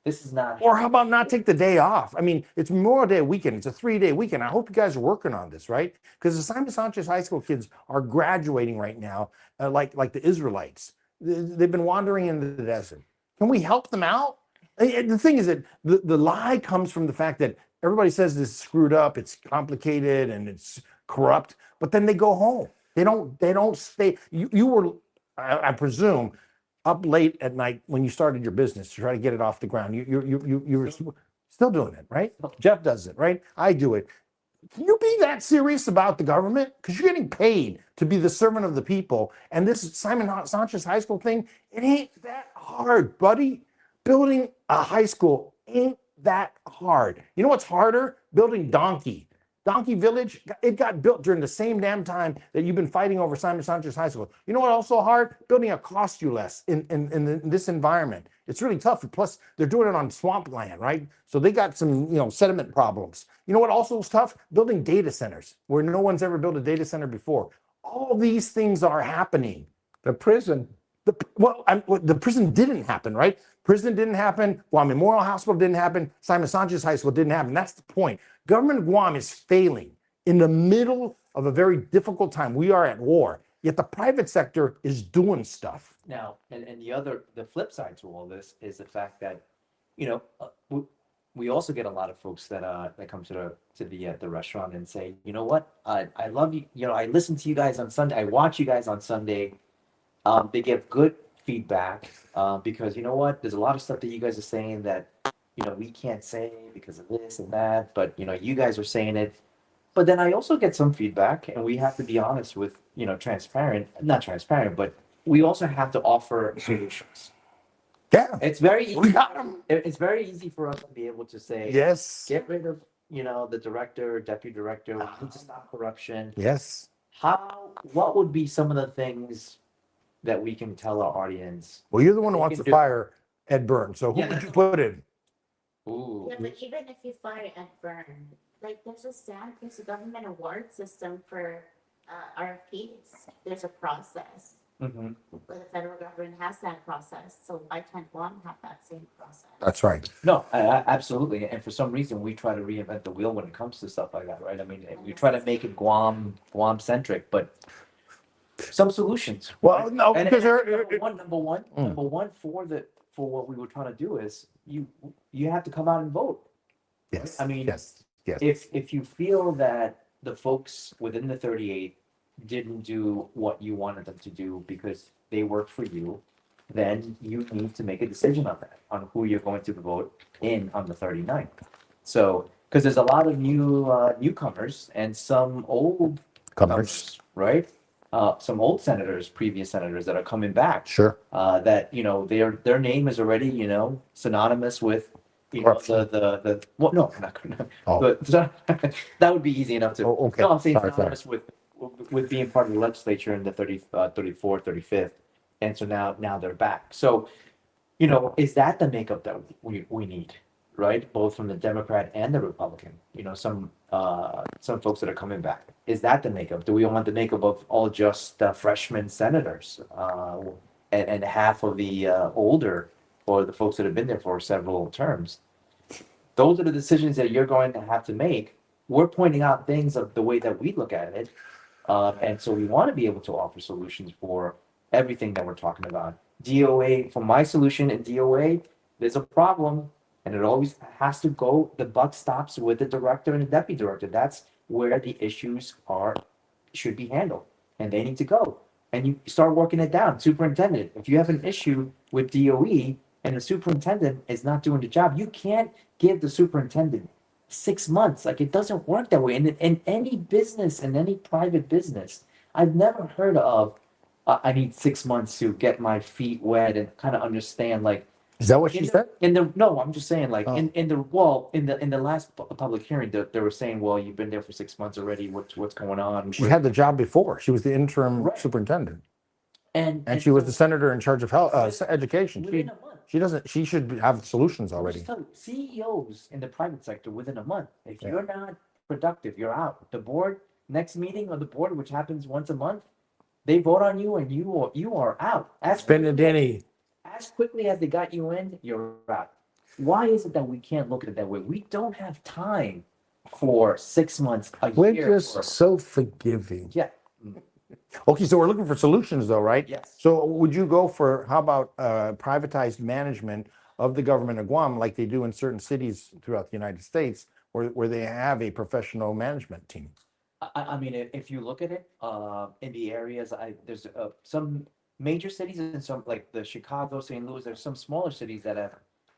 this is not. Or how about not take the day off? I mean, it's Memorial Day weekend. It's a 3-day weekend. I hope you guys are working on this, right? Because the Simon Sanchez High School kids are graduating right now, like the Israelites. They've been wandering into the desert. Can we help them out? The thing is that the lie comes from the fact that everybody says this is screwed up, it's complicated, and it's corrupt. But then they go home. They don't stay. You were, I presume, up late at night when you started your business to try to get it off the ground. You were still doing it, right? Jeff does it, right? I do it. Can you be that serious about the government? Because you're getting paid to be the servant of the people. And this Simon Sanchez High School thing, it ain't that hard, buddy. Building a high school ain't that hard. You know what's harder? Building Donkey Village, it got built during the same damn time that you've been fighting over Simon Sanchez High School. You know what also hard? Building a cost you less in this environment. It's really tough. Plus, they're doing it on swampland, right? So they got some, sediment problems. You know what also is tough? Building data centers where no one's ever built a data center before. All these things are happening. The prison. The prison didn't happen, right? Prison didn't happen. Guam Memorial Hospital didn't happen. Simon Sanchez High School didn't happen. That's the point. Government of Guam is failing in the middle of a very difficult time. We are at war, yet the private sector is doing stuff. Now, and the flip side to all this is the fact that, we also get a lot of folks that come to the restaurant and say, you know what, I love you. I listen to you guys on Sunday. I watch you guys on Sunday. They give good feedback because you know what, there's a lot of stuff that you guys are saying that we can't say because of this and that, but you guys are saying it. But then I also get some feedback, and we have to be honest with not transparent, but we also have to offer solutions. Yeah, it's very easy. We got them. It's very easy for us to be able to say, yes, get rid of the director, deputy director. We need to stop corruption. Yes. What would be some of the things that we can tell our audience? Well, you're the one who wants to fire Ed Byrne, so who would you put in? Ooh. Yeah, but even if you fire Ed Byrne, there's a government award system for RFPs. There's a process. Mm-hmm. But the federal government has that process, so why can't Guam have that same process? That's right. No, absolutely. And for some reason, we try to reinvent the wheel when it comes to stuff like that, right? I mean, we try to make it Guam centric, but some solutions. Well, no, because number one for what we were trying to do is you have to come out and vote. Yes. I mean, yes. If you feel that the folks within the 38 didn't do what you wanted them to do because they work for you, then you need to make a decision on that, on who you're going to vote in on the 39th. So, because there's a lot of newcomers and some old comers, right? Some old senators, previous senators that are coming back. Sure. That, you know, their name is already, you know, synonymous with, you know, the well, no, I'm not gonna, but that would be easy enough to. Oh, okay. No, I'm saying Sorry. synonymous with being part of the legislature in the 34th, 35th. And so now they're back. So, you know, is that the makeup that we need, right? Both from the Democrat and the Republican, you know, some folks that are coming back. Is that the makeup? Do we want the makeup of all just freshman senators and half of the older or the folks that have been there for several terms? Those are the decisions that you're going to have to make. We're pointing out things of the way that we look at it. And so we want to be able to offer solutions for everything that we're talking about. DOA, for my solution in DOA, there's a problem and it always has to go, the buck stops with the director and the deputy director. That's where the issues should be handled and they need to go. And you start working it down. Superintendent, if you have an issue with DOE and the superintendent is not doing the job, you can't give the superintendent 6 months. Like, it doesn't work that way. And in any business, in any private business, I've never heard of, I need 6 months to get my feet wet and kind of understand, like. Is that what she said? No, I'm just saying, like, in the last public hearing, they were saying, well, you've been there for 6 months already. What's going on? She had the job before. She was the interim superintendent. And she was the senator in charge of health, education. Within a month. She should have solutions already. Just tell you, CEOs in the private sector within a month, if you're not productive, you're out. The board, next meeting of the board, which happens once a month, they vote on you and you are out. As quickly as they got you in, you're out. Why is it that we can't look at it that way? We don't have time for 6 months, a We're year. just so forgiving. Yeah. Okay, so we're looking for solutions though, right? Yes. So would you go for, how about privatized management of the government of Guam, like they do in certain cities throughout the United States, where they have a professional management team? I mean, if you look at it, in the areas, there's some major cities and some, like the Chicago, St. Louis, there's some smaller cities that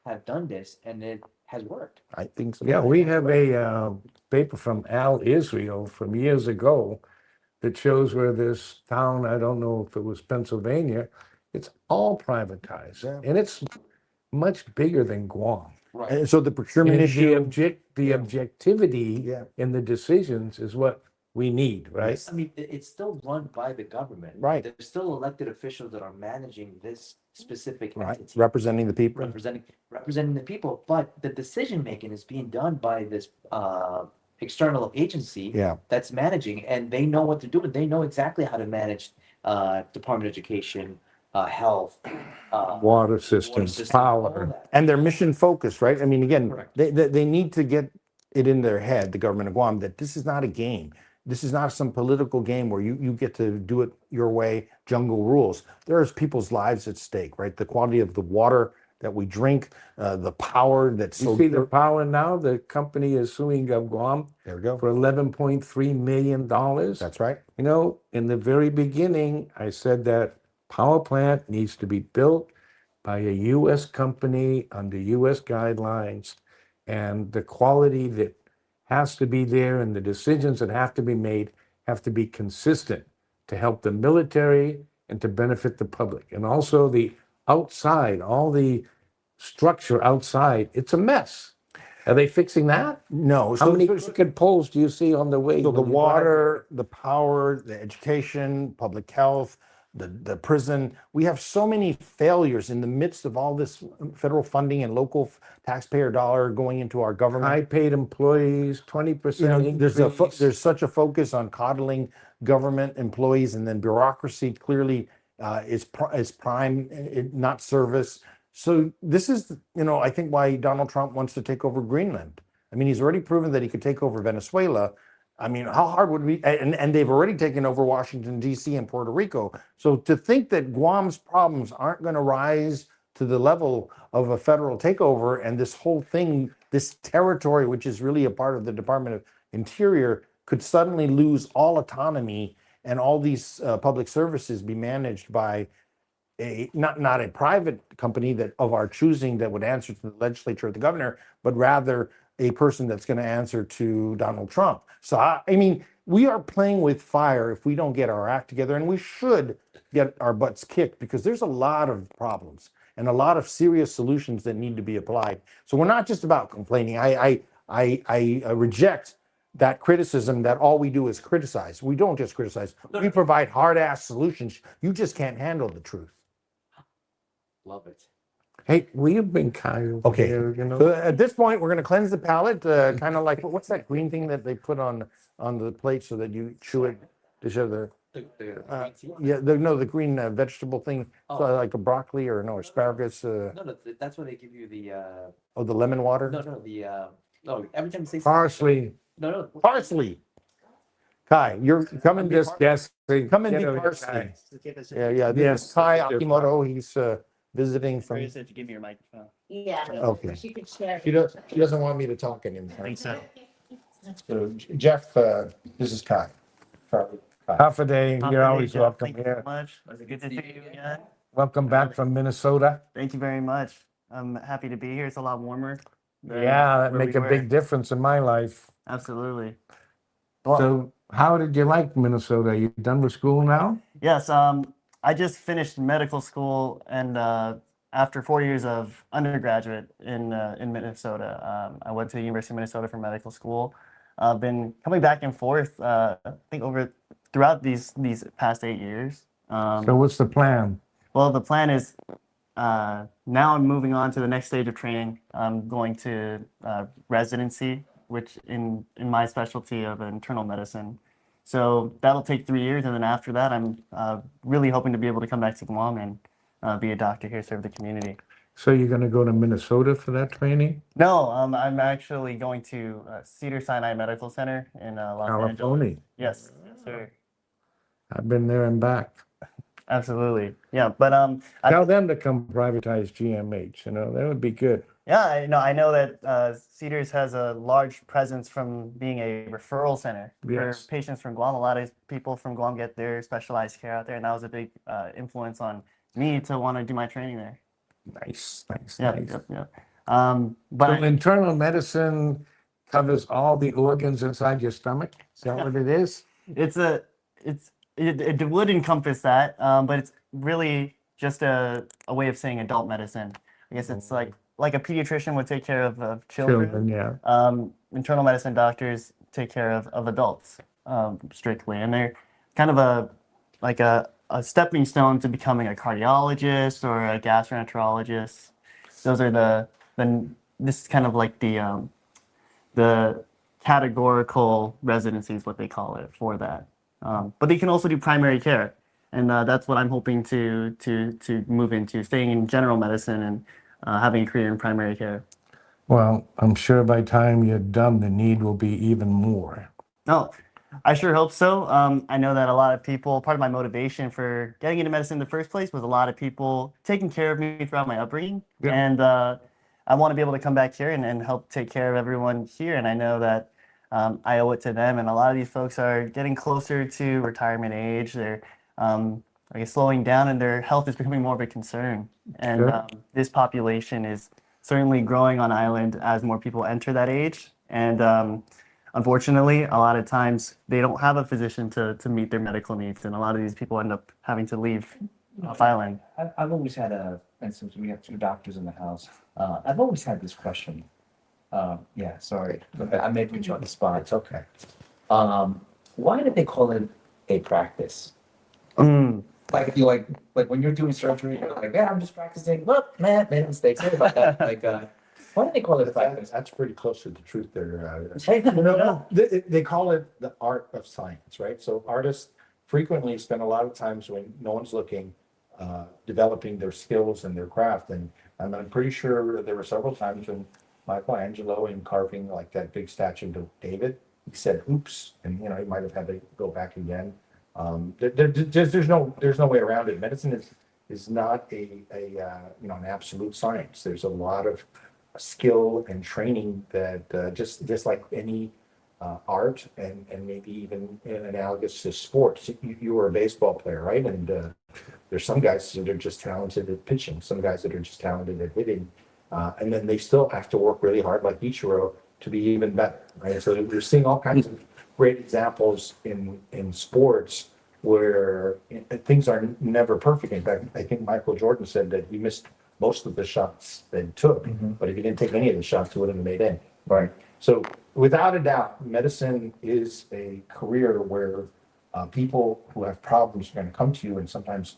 have done this and it has worked. I think so. Yeah, we have a paper from Al Israel from years ago that shows where this town, I don't know if it was Pennsylvania, it's all privatized. Yeah. And it's much bigger than Guam. Right. And so the procurement And issue. the objectivity in the decisions is what we need, right? I mean, it's still run by the government. Right. There's still elected officials that are managing this specific Right, entity. representing the people. Representing the people, but the decision making is being done by this external agency that's managing, and they know what to do, and they know exactly how to manage Department of Education, health, Water systems, power. And they're mission focused, right? I mean, again, Correct. they need to get it in their head, the government of Guam, that this is not a game. This is not some political game where you get to do it your way, jungle rules. There's people's lives at stake, right? The quality of the water that we drink, the power that's You see the power now, the company is suing Guam there we go. for $11.3 million. That's right. You know, in the very beginning, I said that power plant needs to be built by a U.S. company under U.S. guidelines, and the quality that has to be there and the decisions that have to be made have to be consistent to help the military and to benefit the public. And also the outside, all the structure outside, it's a mess. Are they fixing that? No. How many crooked poles do you see on the way? So the when you drive? water, the power, the education, public health, the prison, we have so many failures in the midst of all this federal funding and local taxpayer dollar going into our government. High-paid employees, 20% You know, increase. there's such a focus on coddling government employees, and then bureaucracy clearly is prime, not service. So this is, you know, I think why Donald Trump wants to take over Greenland. I mean, he's already proven that he could take over Venezuela. I mean, how hard would we? And they've already taken over Washington, D.C. and Puerto Rico. So to think that Guam's problems aren't going to rise to the level of a federal takeover, and this whole thing, this territory, which is really a part of the Department of Interior, could suddenly lose all autonomy and all these public services be managed by not a private company that of our choosing that would answer to the legislature or the governor, but rather a person that's going to answer to Donald Trump. So I mean, we are playing with fire if we don't get our act together, and we should get our butts kicked because there's a lot of problems and a lot of serious solutions that need to be applied. So we're not just about complaining. I reject that criticism that all we do is criticize. We don't just criticize. We provide hard-ass solutions. You just can't handle the truth. Love it. Hey, will you bring Kyle Okay. here, you know? So at this point, we're going to cleanse the palate, kind of like, what's that green thing that they put on the plate so that you chew it to show the the green vegetable thing, like a broccoli or no asparagus. No, that's when they give you the. The lemon water. No, every time you say Parsley. No. Parsley. Kai, you're coming. Just guessing. Come and You be know, parsley. Kai. Yeah. This is Kai Akimoto. He's visiting from. If you give me your microphone. Yeah. Okay. She could share. She doesn't want me to talk anymore. I think so. So Jeff, this is Kai. Charlie. Half a day. You're always Jeff, welcome thank you here. so much. It was good to see you again. Welcome back from Minnesota. Thank you very much. I'm happy to be here. It's a lot warmer. than Yeah, that where make we a were. big difference in my life. Absolutely. So how did you like Minnesota? You done with school now? Yes. I just finished medical school, and after 4 years of undergraduate in Minnesota, I went to the University of Minnesota for medical school. I've been coming back and forth. I think throughout these past 8 years. So what's the plan? Well, the plan is now I'm moving on to the next stage of training. I'm going to residency, which in my specialty of internal medicine. So that'll take 3 years, and then after that, I'm really hoping to be able to come back to Guam and be a doctor here, serve the community. So you're going to go to Minnesota for that training? No, I'm actually going to Cedars-Sinai Medical Center in Los Angeles. California. Yes, sir. I've been there and back. Absolutely. Yeah, but Tell them to come privatize GMH. You know, that would be good. yeah, I know that Cedars has a large presence from being a referral center Yes. for patients from Guam. A lot of people from Guam get their specialized care out there, and that was a big influence on me to want to do my training there. Nice. Yeah. But So internal medicine covers all the organs inside your stomach? Is that what it is? it would encompass that, but it's really just a way of saying adult medicine. I guess it's like a pediatrician would take care of children. Yeah. Internal medicine doctors take care of adults strictly, and they're kind of a stepping stone to becoming a cardiologist or a gastroenterologist. Those are this is kind of like the categorical residency is what they call it for that. But they can also do primary care, and that's what I'm hoping to move into, staying in general medicine and having a career in primary care. Well, I'm sure by the time you're done, the need will be even more. Oh, I sure hope so. I know that a lot of people, part of my motivation for getting into medicine in the first place was a lot of people taking care of me throughout my upbringing. Yeah. And I want to be able to come back here and help take care of everyone here. And I know that I owe it to them. And a lot of these folks are getting closer to retirement age. They're I guess slowing down, and their health is becoming more of a concern. And Sure. This population is certainly growing on island as more people enter that age. And unfortunately, a lot of times they don't have a physician to meet their medical needs, and a lot of these people end up having to leave off island. I've always had and since we have two doctors in the house, I've always had this question. Yeah, sorry, I may put you on the spot. It's okay. Why did they call it a practice? Like like when you're doing surgery, you're like, yeah, I'm just practicing. Look, man, made a mistake. Sorry about that. Like, why did they call it a practice? That's pretty close to the truth there. Hey, no. They call it the art of science, right? So artists frequently spend a lot of times when no one's looking, developing their skills and their craft. And I'm pretty sure there were several times when Michelangelo, in carving like that big statue of David, he said, "Oops," and he might have had to go back again. There's no way around it. Medicine is not an absolute science. There's a lot of skill and training that just like any art and maybe even analogous to sports. You were a baseball player, right? And There's some guys that are just talented at pitching, some guys that are just talented at hitting. And then they still have to work really hard, like Ichiro, to be even better, right? So we're seeing all kinds of great examples in sports where things are never perfect. In fact, I think Michael Jordan said that he missed most of the shots that he took, but if he didn't take any of the shots, he wouldn't have made any, right? So without a doubt, medicine is a career where people who have problems are going to come to you, and sometimes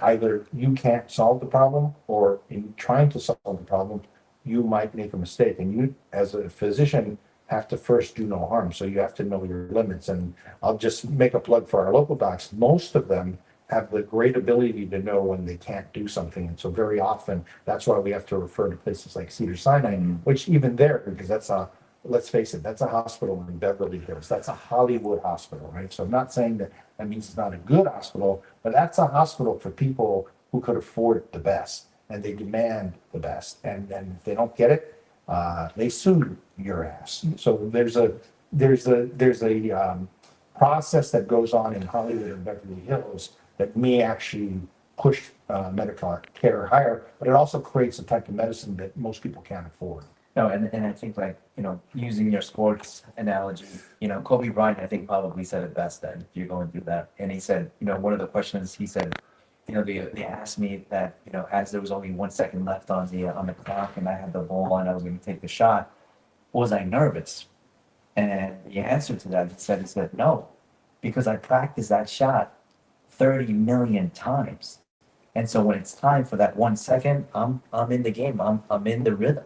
either you can't solve the problem, or in trying to solve the problem, you might make a mistake. And you, as a physician, have to first do no harm. So you have to know your limits. And I'll just make a plug for our local docs. Most of them have the great ability to know when they can't do something. And so very often, that's why we have to refer to places like Cedars-Sinai, which even there, because that's a, let's face it, that's a hospital in Beverly Hills. That's a Hollywood hospital, right? So I'm not saying that that means it's not a good hospital, but that's a hospital for people who could afford the best, and they demand the best. And if they don't get it, they sue your ass. So there's a process that goes on in Hollywood and Beverly Hills that may actually push medical care higher, but it also creates a type of medicine that most people can't afford. No, and I think, like, using your sports analogy, Kobe Bryant, I think, probably said it best then, if you're going through that. And he said, one of the questions he said, they asked me that, as there was only 1 second left on the clock and I had the ball and I was going to take the shot, was I nervous? And the answer to that, he said, no, because I practiced that shot 30 million times. And so when it's time for that 1 second, I'm in the game. I'm in the rhythm.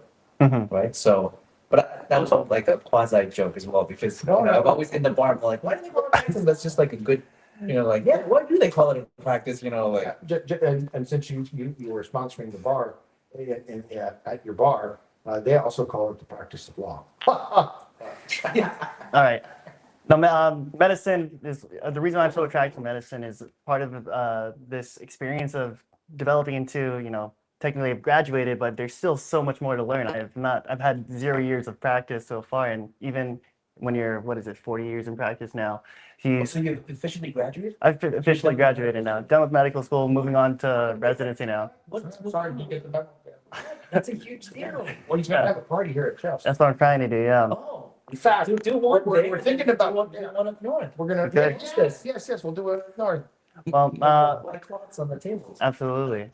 Right. So, but that was like a quasi joke as well, because I'm always in the bar, I'm like, why do they call it practice? That's just like a good, yeah, why do they call it a practice? And since you were sponsoring the bar at your bar, they also call it the practice of law. All right. Now, medicine is the reason I'm so attracted to medicine is part of this experience of developing into, technically I've graduated, but there's still so much more to learn. I've had 0 years of practice so far. And even when you're, 40 years in practice now. So you've officially graduated? I've officially graduated now. Done with medical school, moving on to residency now. Sorry, you get the memo. That's a huge deal. Well, he's gonna have a party here at Chef's. That's what I'm trying to do, yeah. Oh, In fact, do one. we're thinking about one up north. We're gonna Okay. yes, we'll do it north. Well, White cloths on the tables. absolutely.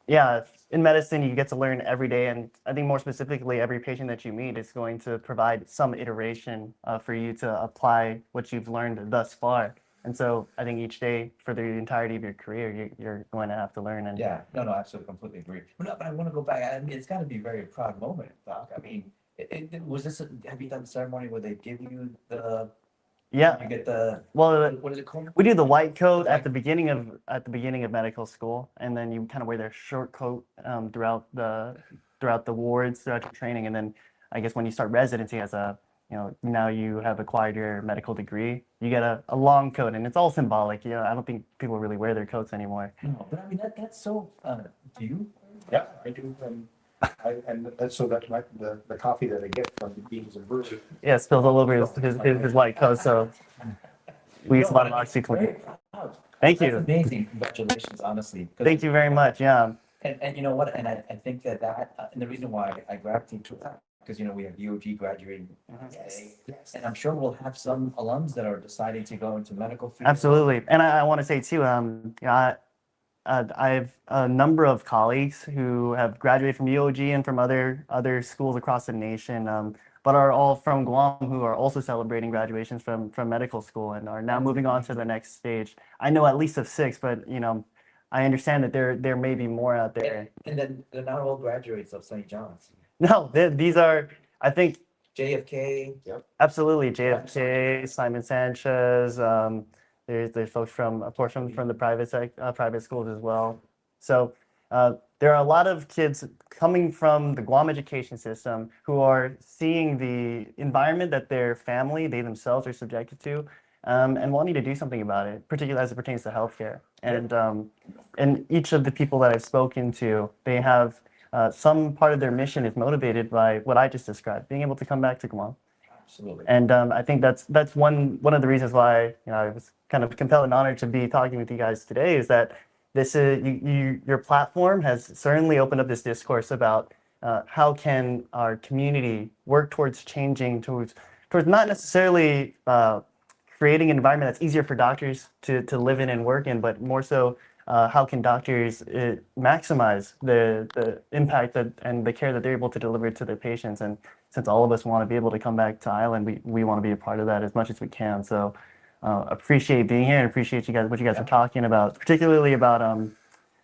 Yeah, in medicine, you get to learn every day. And I think more specifically, every patient that you meet is going to provide some iteration for you to apply what you've learned thus far. And so I think each day for the entirety of your career, you're going to have to learn. And Yeah, no, absolutely, completely agree. But I want to go back. I mean, it's got to be a very proud moment, Doc. I mean, was this? Have you done the ceremony where they give you the? yeah, You get the. well, What is it called? we do the white coat at the beginning of medical school, and then you kind of wear their short coat throughout the wards, throughout your training, and then I guess when you start residency as a now you have acquired your medical degree, you get a long coat, and it's all symbolic. I don't think people really wear their coats anymore. No, but I mean that's so. Do you? Yeah, I do. And that's so that the coffee that I get from the Beans and Brews. Yeah, it spills all over his white coat, so we use a lot of OxyClean. Thank That's you. amazing. Congratulations, honestly. 'Cause- Thank you very much. Yeah. And you know what? And I think that and the reason why I gravitate to that, because we have UOG graduating today, and I'm sure we'll have some alums that are deciding to go into medical field. Absolutely. And I want to say too, I have a number of colleagues who have graduated from UOG and from other schools across the nation, but are all from Guam, who are also celebrating graduations from medical school and are now moving on to the next stage. I know at least of 6, but I understand that there may be more out there. And then they're not all graduates of St. John's. No, these are, I think, JFK. absolutely JFK, Simon Sanchez. There's folks from, of course, from the private schools as well. So there are a lot of kids coming from the Guam education system who are seeing the environment that their family, they themselves are subjected to, and wanting to do something about it, particularly as it pertains to healthcare. And each of the people that I've spoken to, they have some part of their mission is motivated by what I just described, being able to come back to Guam Absolutely. And I think that's one of the reasons why I was kind of compelled and honored to be talking with you guys today, is that this is your platform has certainly opened up this discourse about how can our community work towards changing towards not necessarily creating an environment that's easier for doctors to live in and work in, but more so how can doctors maximize the impact and the care that they're able to deliver to their patients. And since all of us want to be able to come back to Island, we want to be a part of that as much as we can. So appreciate being here and appreciate what you guys are talking about, particularly about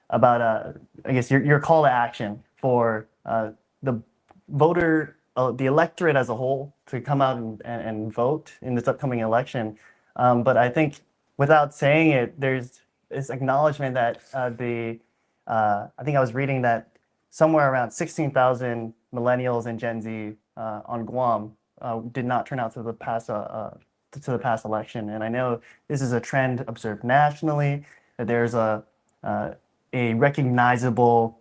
I guess your call to action for the voter, the electorate as a whole to come out and vote in this upcoming election. But I think without saying it, there's this acknowledgement that I think I was reading that somewhere around 16,000 millennials and Gen Z on Guam did not turn out to the past election. And I know this is a trend observed nationally, that there's a recognizable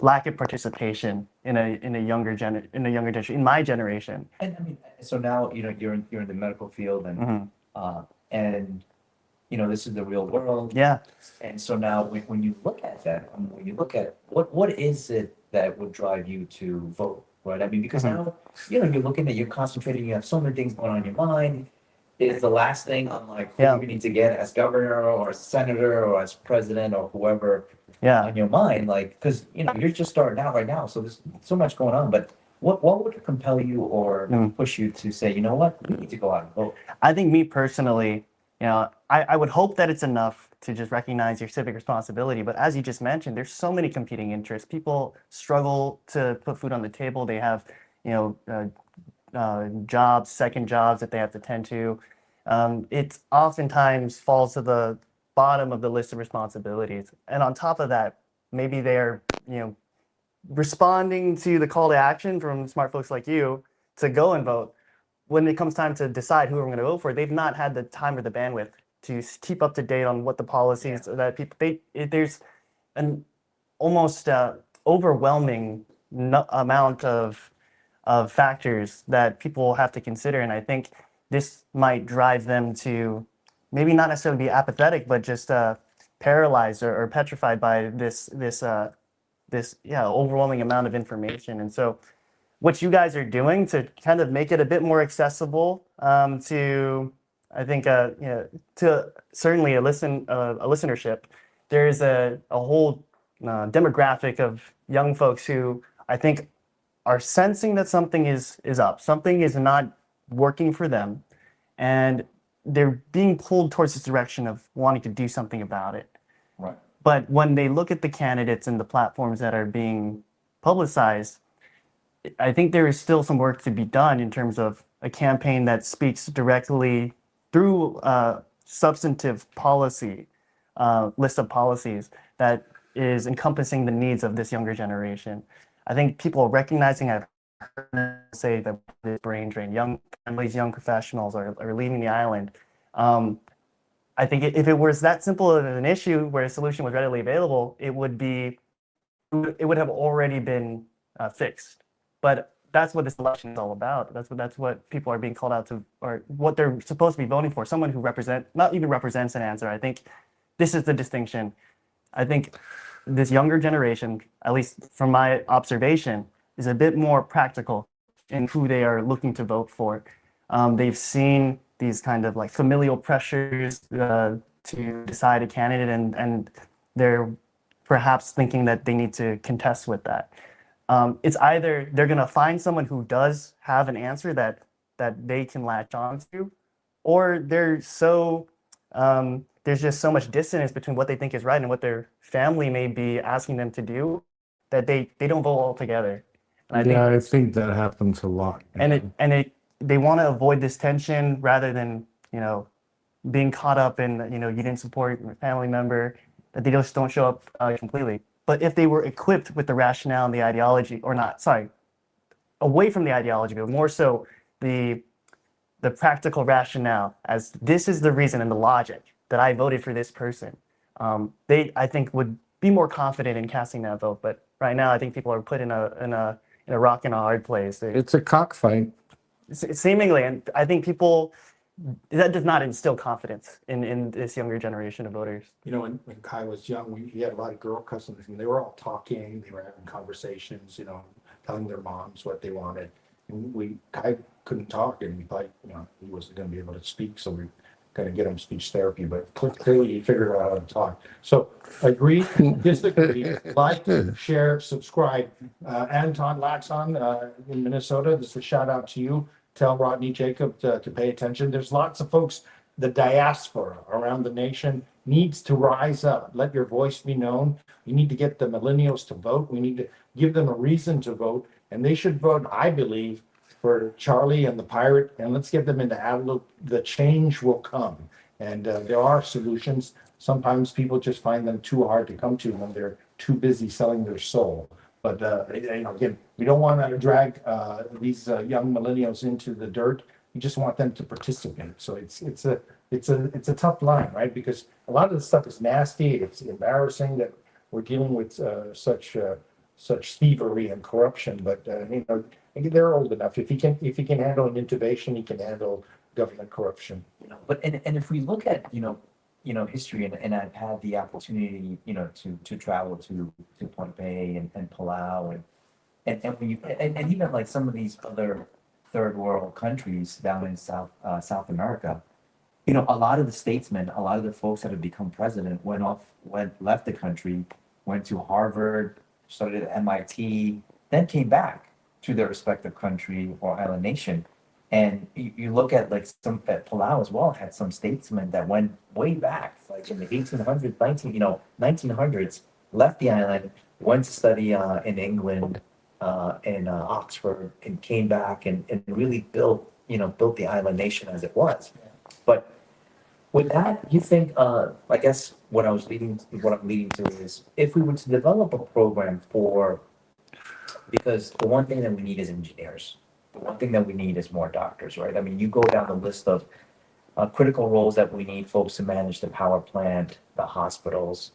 lack of participation in a younger generation, in my generation. And I mean, so now you're in the medical field, and and this is the real world. Yeah. And so now when you look at that, when you look at what is it that would drive you to vote, right? I mean, because now you're looking at, you're concentrating, you have so many things going on in your mind. Is the last thing on who you need to get as governor or as senator or as president or whoever on your mind, because you're just starting out right now, so there's so much going on. But what would compel you or push you to say, you know what, we need to go out and vote? I think me personally, I would hope that it's enough to just recognize your civic responsibility. But as you just mentioned, there's so many competing interests. People struggle to put food on the table. They have, jobs, second jobs that they have to tend to. It oftentimes falls to the bottom of the list of responsibilities. And on top of that, maybe they're, responding to the call to action from smart folks like you to go and vote. When it comes time to decide who we're going to vote for, they've not had the time or the bandwidth to keep up to date on what the policies that people, there's an almost overwhelming amount of factors that people have to consider. And I think this might drive them to maybe not necessarily be apathetic, but just paralyzed or petrified by this overwhelming amount of information. And so what you guys are doing to kind of make it a bit more accessible to, I think, to certainly a listenership, there's a whole demographic of young folks who I think are sensing that something is up, something is not working for them, and they're being pulled towards this direction of wanting to do something about it. Right. But when they look at the candidates and the platforms that are being publicized, I think there is still some work to be done in terms of a campaign that speaks directly through substantive policy, list of policies that is encompassing the needs of this younger generation. I think people are recognizing, I've heard them say that this brain drain, young families, young professionals are leaving the island. I think if it was that simple of an issue where a solution was readily available, it would have already been fixed. But that's what this election is all about. That's what people are being called out to, or what they're supposed to be voting for. Someone who not even represents an answer. I think this is the distinction. I think this younger generation, at least from my observation, is a bit more practical in who they are looking to vote for. They've seen these kind of familial pressures to decide a candidate, and they're perhaps thinking that they need to contest with that. It's either they're going to find someone who does have an answer that they can latch on to, or there's just so much dissonance between what they think is right and what their family may be asking them to do that they don't vote altogether. And I think that happens a lot. They want to avoid this tension rather than being caught up in you didn't support your family member, that they just don't show up completely. But if they were equipped with the rationale and the ideology, or not, sorry, away from the ideology, but more so the practical rationale, as this is the reason and the logic that I voted for this person, they, I think, would be more confident in casting that vote. But right now, I think people are put in a rock and a hard place. It's a cockfight. seemingly, and I think people, that does not instill confidence in this younger generation of voters. You know, when Kai was young, he had a lot of girl cousins, and they were all talking, they were having conversations, you know, telling their moms what they wanted. And Kai couldn't talk, and we thought, you know, he wasn't gonna be able to speak, so we got to get him speech therapy, but clearly he figured out how to talk. So agree, disagree, like, share, subscribe. Anton Laxon in Minnesota, this is a shout out to you. Tell Rodney Jacob to pay attention. There's lots of folks, the diaspora around the nation needs to rise up. Let your voice be known. We need to get the millennials to vote. We need to give them a reason to vote, and they should vote, I believe, for Charlie and the pirate, and let's get them into Adelaide. The change will come, and there are solutions. Sometimes people just find them too hard to come to when they're too busy selling their soul. But you know, again, we don't want to drag these young millennials into the dirt. We just want them to participate. So it's a tough line, right? Because a lot of the stuff is nasty. It's embarrassing that we're dealing with such thievery and corruption. But you know, they're old enough. If he can handle an intubation, he can handle government corruption. You know, but and if we look at history, and I've had the opportunity to travel to Pohnpei and Palau and even like some of these other third world countries down in South America, you know, a lot of the statesmen, a lot of the folks that have become president left the country, went to Harvard, studied at MIT, then came back to their respective country or island nation. And you look at like some at Palau as well, had some statesmen that went way back, like in the 1800s, 1900s, left the island, went to study in England, in Oxford, and came back and really built the island nation as it was. But with that, you think, I guess what I'm leading to is, if we were to develop a program because the one thing that we need is engineers. The one thing that we need is more doctors, right? I mean, you go down the list of critical roles that we need, folks to manage the power plant, the hospitals,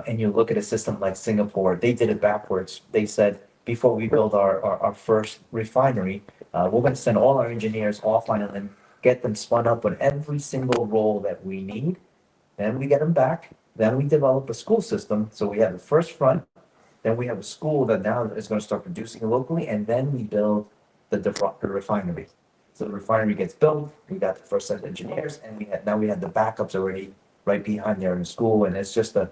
and you look at a system like Singapore, they did it backwards. They said, before we build our first refinery, we're going to send all our engineers off island, get them spun up with every single role that we need. Then we get them back. Then we develop a school system. So we have the first front. Then we have a school that now is going to start producing locally. And then we build the refinery. So the refinery gets built. We got the first set of engineers. And we have the backups already right behind there in the school. And it's just a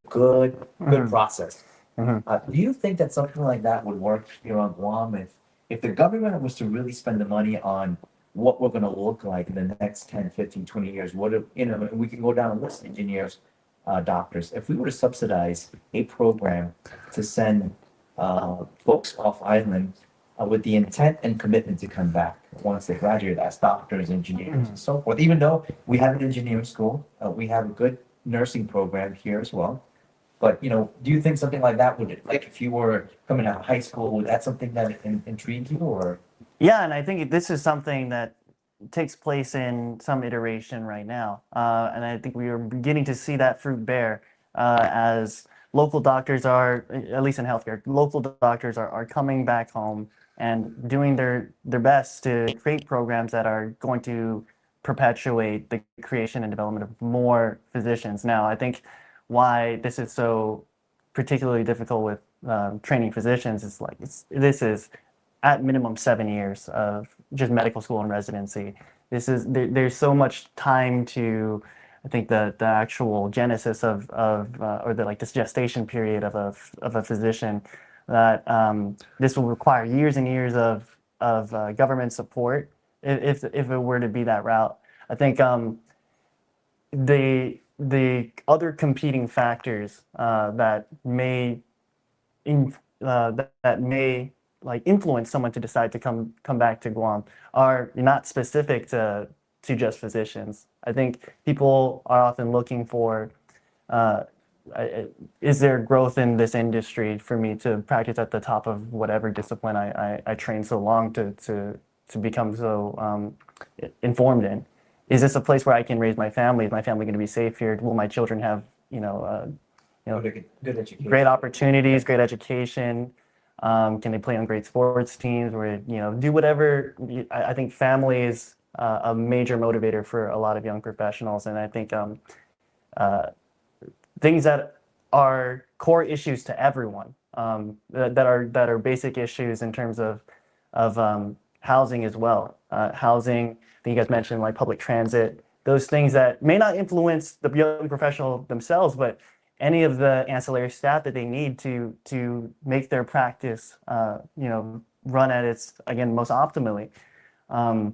good process. Mm-hmm. Do you think that something like that would work here on Guam if the government was to really spend the money on what we're going to look like in the next 10, 15, 20 years? We can go down and list engineers, doctors. If we were to subsidize a program to send folks off island with the intent and commitment to come back once they graduate as doctors, engineers, and so forth, even though we have an engineering school, we have a good nursing program here as well. But, do you think something like that would, like if you were coming out of high school, would that something that intrigued you, or? Yeah, and I think this is something that takes place in some iteration right now. And I think we are beginning to see that fruit bear as local doctors are, at least in healthcare, local doctors are coming back home and doing their best to create programs that are going to perpetuate the creation and development of more physicians. Now, I think why this is so particularly difficult with training physicians is this is at minimum 7 years of just medical school and residency. There's so much time to, I think the actual genesis of this gestation period of a physician, that this will require years and years of government support if it were to be that route. I think the other competing factors that may influence someone to decide to come back to Guam are not specific to just physicians. I think people are often looking for, is there growth in this industry for me to practice at the top of whatever discipline I trained so long to become so informed in? Is this a place where I can raise my family? Is my family going to be safe here? Will my children have, Good education. great opportunities, great education? Can they play on great sports teams or, do whatever? I think family is a major motivator for a lot of young professionals. And I think things that are core issues to everyone, that are basic issues in terms of housing as well. Housing, I think you guys mentioned like public transit, those things that may not influence the young professional themselves, but any of the ancillary staff that they need to make their practice, run at its, again, most optimally. And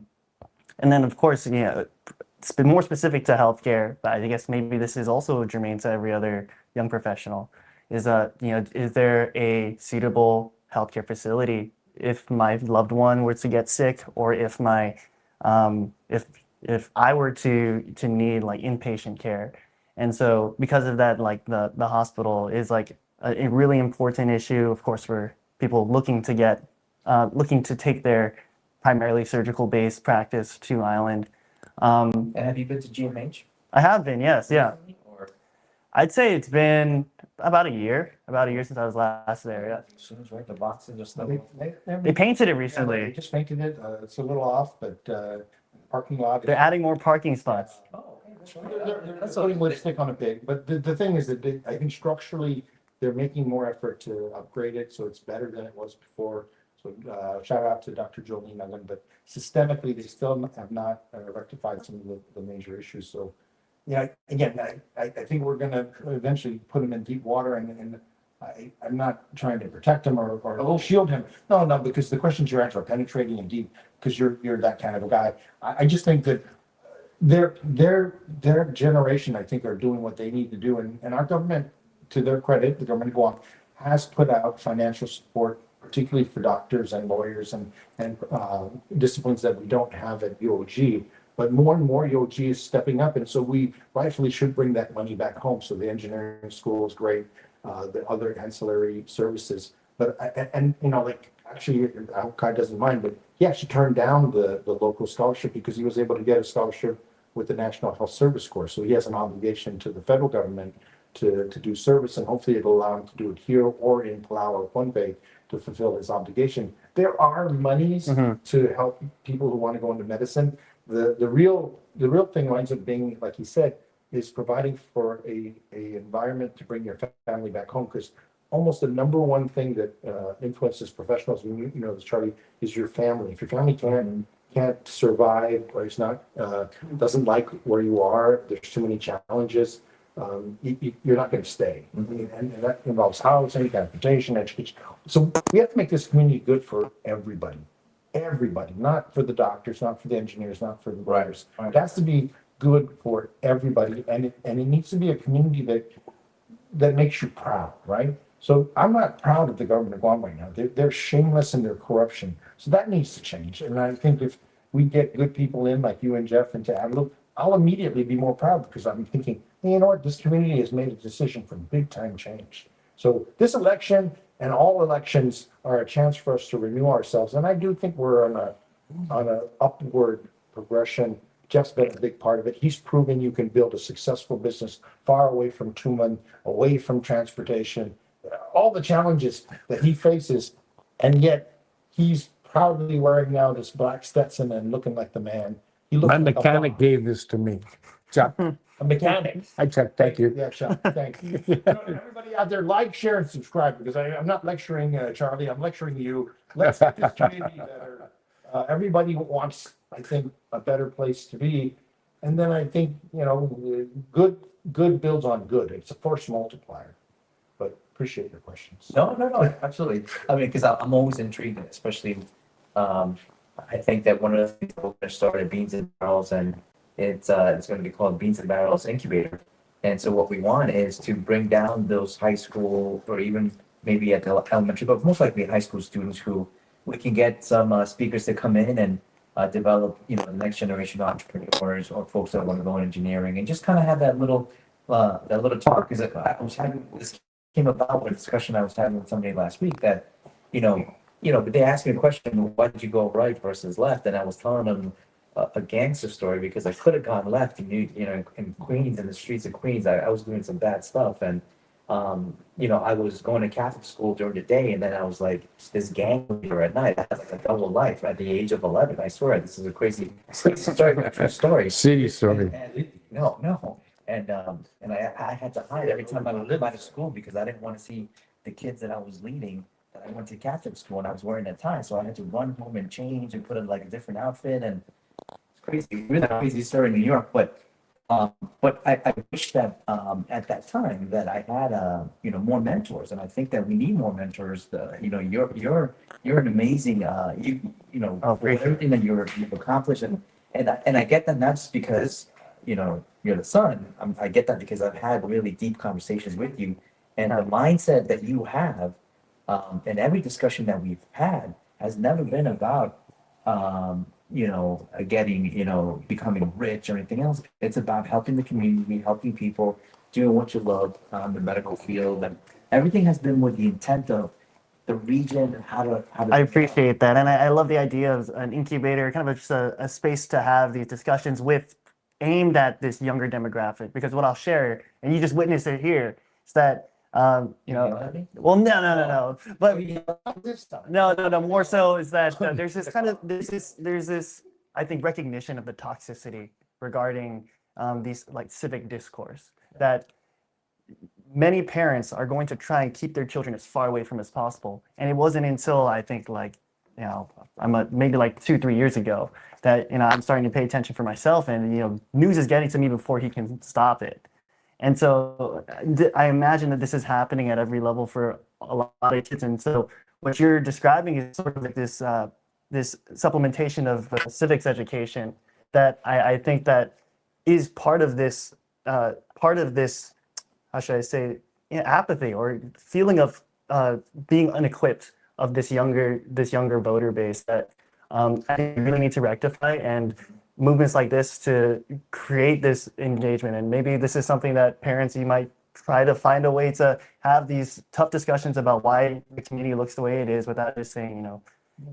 then of course, it's been more specific to healthcare, but I guess maybe this is also germane to every other young professional, is there a suitable healthcare facility if my loved one were to get sick, or if my if I were to need like inpatient care. And so because of that, like the hospital is like a really important issue, of course, for people looking to take their primarily surgical based practice to Island. And have you been to GMH? I have been, yes, yeah. Or I'd say it's been about a year since I was last there. Yeah. soon, right? The boxes are still. They painted it They recently. just painted it. It's a little off, but parking lot. They're adding more parking spots. Oh, okay, that's right. They're putting lipstick on a pig, but the thing is that I think structurally, they're making more effort to upgrade it, so it's better than it was before. So shout out to Dr. Jolene Ellen, but systemically, they still have not rectified some of the major issues. So, again, I think we're gonna eventually put him in deep water, and I'm not trying to protect him or shield him. No, because the questions you're answering are penetrating and deep, because you're that kind of a guy. I just think that their generation, I think, are doing what they need to do, and our government, to their credit, the government of Guam has put out financial support, particularly for doctors and lawyers and disciplines that we don't have at UOG. But more and more UOG is stepping up, and so we rightfully should bring that money back home. So the engineering school is great, the other ancillary services. But actually, Al-Kai doesn't mind, but he actually turned down the local scholarship because he was able to get a scholarship with the National Health Service Corps. So he has an obligation to the federal government to do service, and hopefully it'll allow him to do it here or in Palau or Pohnpei to fulfill his obligation. There are monies to help people who want to go into medicine. The real thing winds up being, like he said, is providing for a environment to bring your family back home, because almost the number one thing that influences professionals, this, Charlie, is your family. If your family can't survive, or is not doesn't like where you are, there's too many challenges, you're not going to stay. And that involves housing, transportation, education. So we have to make this community good for everybody, not for the doctors, not for the engineers, not for the lawyers. It has to be good for everybody, and it needs to be a community that makes you proud, right? So I'm not proud of the government of Guam right now. They're shameless in their corruption. So that needs to change. And I think if we get good people in, like you and Jeff, into Adelup, I'll immediately be more proud, because I'm thinking, hey, you know what, this community has made a decision for big time change. So this election and all elections are a chance for us to renew ourselves. And I do think we're on a upward progression. Jeff's been a big part of it. He's proven you can build a successful business far away from Tuman, away from transportation, all the challenges that he faces, and yet he's proudly wearing out his black Stetson and looking like the man. He looks My like mechanic gave this to me. Chuck. a mechanic. Hi, Chuck. Thank you. Yeah, Chuck, thank you. Everybody out there, like, share, and subscribe, because I'm not lecturing Charlie, I'm lecturing you. Let's get this community better. Everybody wants, I think, a better place to be. And then I think, good builds on good. It's a force multiplier. But appreciate your questions. No, absolutely. I mean, because I'm always intrigued, especially, I think that one of the things we're going to start at Beans and Barrels, and it's going to be called Beans and Barrels Incubator. And so what we want is to bring down those high school, or even maybe at the elementary, but most likely high school students, who we can get some speakers to come in and develop, the next generation of entrepreneurs or folks that want to go in engineering, and just kind of have that little talk. Because I was having this came about with a discussion I was having with somebody last week that, but they asked me a question, why did you go right versus left? And I was telling them a gangster story, because I could have gone left, in Queens, in the streets of Queens. I was doing some bad stuff, and I was going to Catholic school during the day, and then I was like this gang leader at night. I had like a double life at the age of 11. I swear, this is a crazy story, but a true story. City story. No. And I had to hide every time I would live out of school because I didn't want to see the kids that I was leading. That I went to Catholic school and I was wearing a tie, so I had to run home and change and put in like a different outfit, and it's crazy, really crazy story in New York. But I wish that at that time that I had more mentors, and I think that we need more mentors. You're an amazing for everything that you've accomplished, and I get that not just because you're the son. I get that because I've had really deep conversations with you, and the mindset that you have, and every discussion that we've had has never been about becoming rich or anything else. It's about helping the community, helping people, doing what you love, the medical field, and everything has been with the intent of the region, how to. I appreciate that, and I love the idea of an incubator, kind of just a space to have these discussions with, aimed at this younger demographic. Because what I'll share, and you just witnessed it here, is that well, no, but no, more so is that there's this I think recognition of the toxicity regarding these like civic discourse, that many parents are going to try and keep their children as far away from as possible. And it wasn't until I think maybe like 2-3 years ago that I'm starting to pay attention for myself, and news is getting to me before he can stop it. And so I imagine that this is happening at every level for a lot of kids. And so what you're describing is sort of like this this supplementation of civics education that I think that is part of this, how should I say, apathy or feeling of being unequipped of this younger voter base that I think we really need to rectify, and movements like this to create this engagement. And maybe this is something that parents, you might try to find a way to have these tough discussions about why the community looks the way it is, without just saying,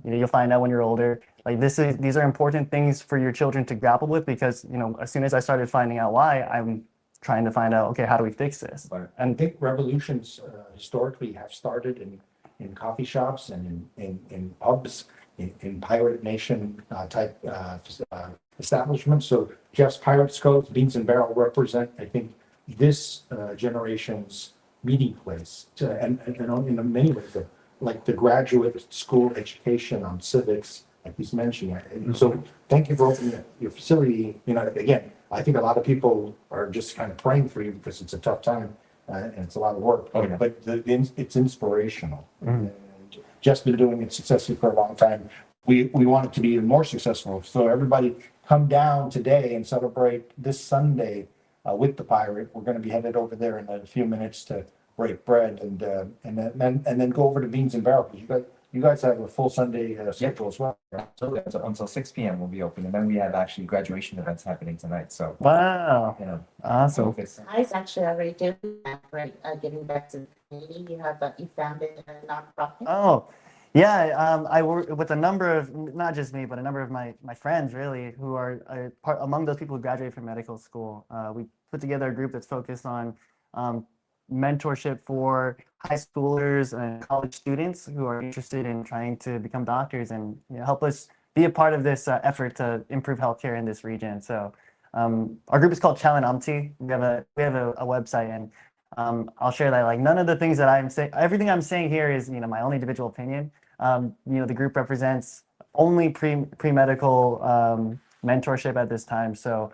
you'll find out when you're older. Like these are important things for your children to grapple with, because as soon as I started finding out why, I'm trying to find out, okay, how do we fix this? And I think revolutions historically have started in coffee shops and in pubs, in Pirate Nation type establishments. So Jeff's Pirate Coves, Beans and Barrel represent, I think, this generation's meeting place, and in many ways, like the graduate school education on civics, like he's mentioning. And so thank you for opening your facility. Again, I think a lot of people are just kind of praying for you because it's a tough time and it's a lot of work, but it's inspirational. And Jeff's been doing it successfully for a long time. We want it to be even more successful. So everybody come down today and celebrate this Sunday with the Pirate. We're going to be headed over there in a few minutes to break bread and then go over to Beans and Barrel, because you guys have a full Sunday schedule as well. So until 6 p.m. we'll be open, and then we have actually graduation events happening tonight. So wow, awesome. I was actually already doing that for giving back to the community. You founded a nonprofit. Oh. Yeah, I work with a number of, not just me, but a number of my friends, really, who are among those people who graduated from medical school. We put together a group that's focused on mentorship for high schoolers and college students who are interested in trying to become doctors, and help us be a part of this effort to improve healthcare in this region. So our group is called Chalanamti. We have a website, and I'll share that. Like, none of the things that I'm saying, everything I'm saying here is my own individual opinion. The group represents only pre-medical mentorship at this time. So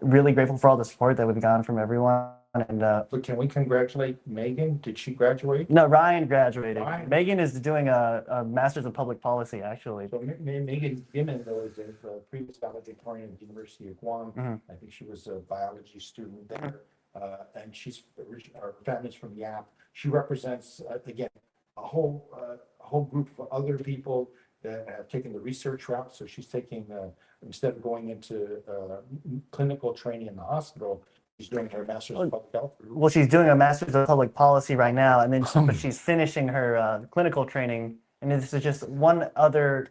really grateful for all the support that we've gotten from everyone. And so can we congratulate Megan? Did she graduate? No, Ryan graduated. Megan is doing a master's of public policy, actually. So Megan Gimmon, though, is a previous valedictorian at the University of Guam. I think she was a biology student there. And our family's from Yap. She represents, again, a whole group of other people that have taken the research route. So she's taking, instead of going into clinical training in the hospital, she's doing her master's of public health. Well, she's doing a master's of public policy right now, and then but she's finishing her clinical training. And this is just one other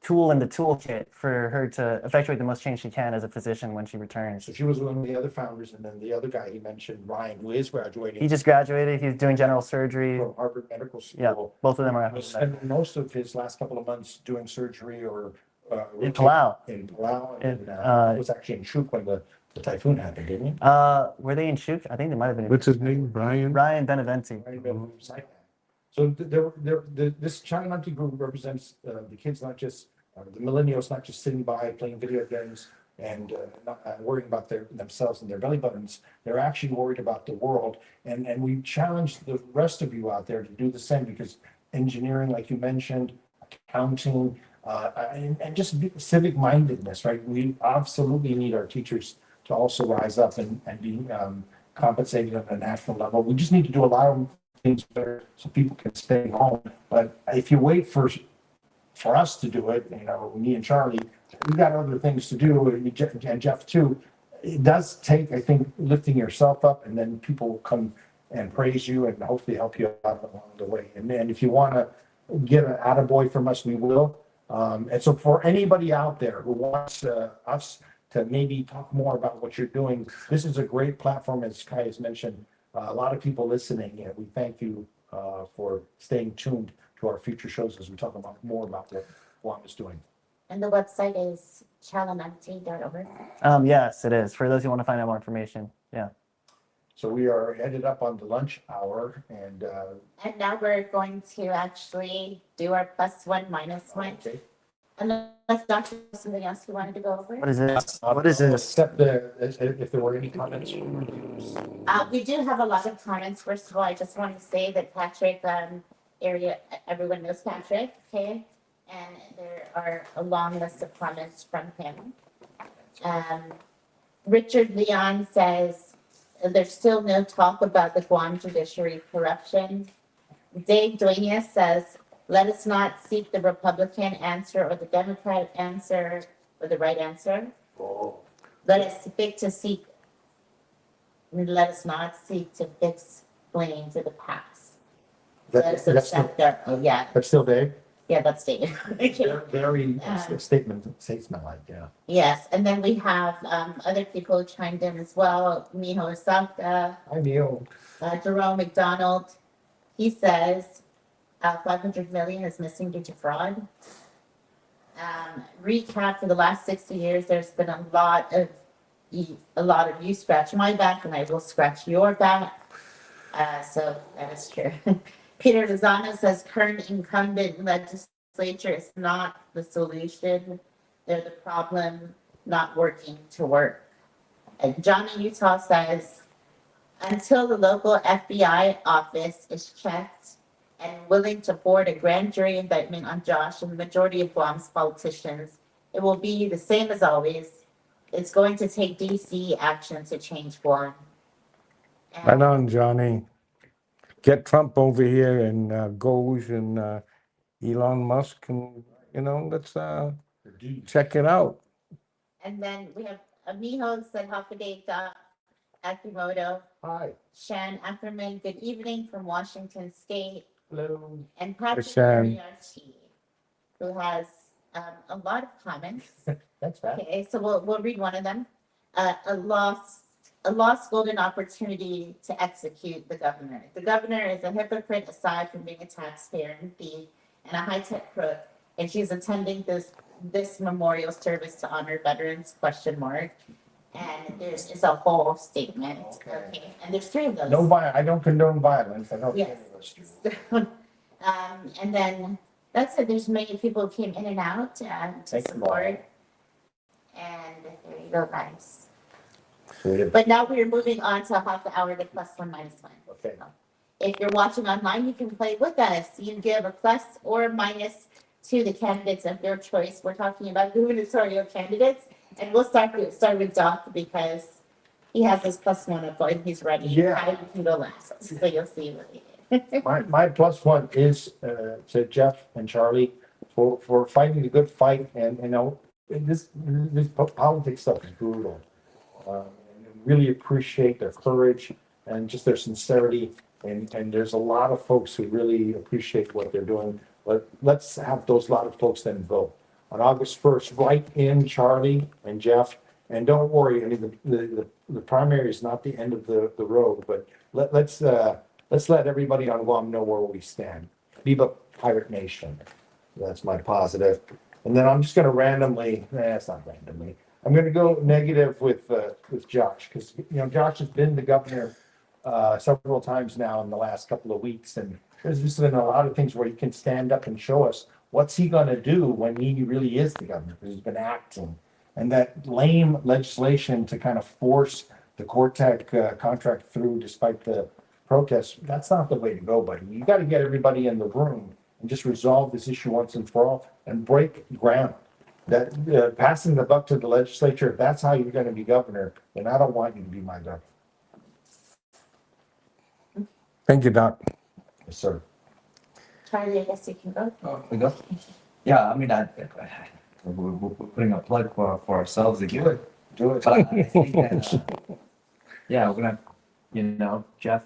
tool in the toolkit for her to effectuate the most change she can as a physician when she returns. So she was one of the other founders, and then the other guy he mentioned, Ryan, who is graduating. He just graduated. He's doing general surgery. From Harvard Medical School. Yeah, both of them are. He spent most of his last couple of months doing surgery or In Palau. In Palau, and It, he was actually in Truk when the typhoon happened, didn't he? Were they in Chuk? I think they might have been. What's his name? Brian? Ryan Beneventi. Right, but it was like that. So this child hunting group represents the kids, not just the millennials, not just sitting by playing video games and not worrying about themselves and their belly buttons. They're actually worried about the world. And we challenge the rest of you out there to do the same, because engineering, like you mentioned, accounting, and just civic mindedness, right? We absolutely need our teachers to also rise up and be compensated on a national level. We just need to do a lot of things better so people can stay home. But if you wait for us to do it, me and Charlie, we got other things to do, and Jeff too. It does take, I think, lifting yourself up, and then people will come and praise you and hopefully help you out along the way. And then if you want to get an attaboy from us, we will. And so for anybody out there who wants us to maybe talk more about what you're doing, this is a great platform, as Kai has mentioned. A lot of people listening, and we thank you for staying tuned to our future shows as we talk about more about what Guam is doing. And the website is chalamenti.org. Yes, it is. For those who want to find out more information. Yeah. So we are headed up on the lunch hour, and now we're going to actually do our +1, -1. okay. Unless Dr. has something else you wanted to go over? What is this? What is this? Except if there were any comments. We do have a lot of comments. First of all, I just want to say that Patrick, everyone knows Patrick, okay? And there are a long list of comments from him. Richard Leon says, there's still no talk about the Guam judiciary corruption. Dave Duenas says, let us not seek the Republican answer or the Democratic answer or the right answer. Let us not seek to fix blame to the past. That's still Dave? Yeah, that's Dave. Very statesman like, yeah. Yes, and then we have other people chimed in as well. Miho Osaka. Hi, Miho. Jerome McDonald. He says 500 million is missing due to fraud. Recap for the last 60 years, there's been a lot of you scratch my back and I will scratch your back. So that is true. Peter Lozano says current incumbent legislature is not the solution. They're the problem, not working to work. And Johnny Utah says, until the local FBI office is checked and willing to board a grand jury indictment on Josh and the majority of Guam's politicians, it will be the same as always. It's going to take DC action to change Guam. Right on, Johnny. Get Trump over here and Goj and Elon Musk, and let's check it out. And then we have Amiho said Hafade Akimoto. Hi. Shan Ackerman, good evening from Washington State. Hello. And Patrick Shan. Moriarty, who has a lot of comments. Thanks, Pat. Okay, so we'll read one of them. A lost golden opportunity to execute the governor. The governor is a hypocrite aside from being a taxpayer and thief and a high-tech crook, and she's attending this memorial service to honor veterans, ? And it's a whole statement. Okay. And there's 3 of those. I don't condone violence. I don't Yes. And then that's it. There's many people who came in and out to Thank you, support. And there you go, guys. But now we're moving on to Hafa Hour, the +1, -1. Okay. If you're watching online, you can play with us. You can give a plus or minus to the candidates of your choice. We're talking about gubernatorial candidates, and we'll start with Doc because he has his +1 up and he's ready. Yeah. You can go last, so you'll see what he did. My +1 is to Jeff and Charlie for fighting the good fight, and this politics stuff is brutal. Really appreciate their courage and just their sincerity, and there's a lot of folks who really appreciate what they're doing. But let's have those lot of folks then vote. on August 1st. Write in Charlie and Jeff, and don't worry, I mean, the primary is not the end of the road, but let's let everybody on Guam know where we stand. Viva Pirate Nation. That's my positive. And then I'm just gonna randomly, it's not randomly, I'm gonna go negative with Josh, because, you know, Josh has been the governor several times now in the last couple of weeks, and there's just been a lot of things where he can stand up and show us what's he gonna do when he really is the governor, because he's been acting. And that lame legislation to kind of force the Cortec contract through despite the protests, that's not the way to go, buddy. You gotta get everybody in the room and just resolve this issue once and for all and break ground. That passing the buck to the legislature, if that's how you're gonna be governor, then I don't want you to be my governor. Thank you, Doc. Yes, sir. Charlie, I guess you can go. Oh, we go? Yeah, I mean, we're putting a plug for ourselves again. Do it. But I think that, yeah, we're gonna, you know, Jeff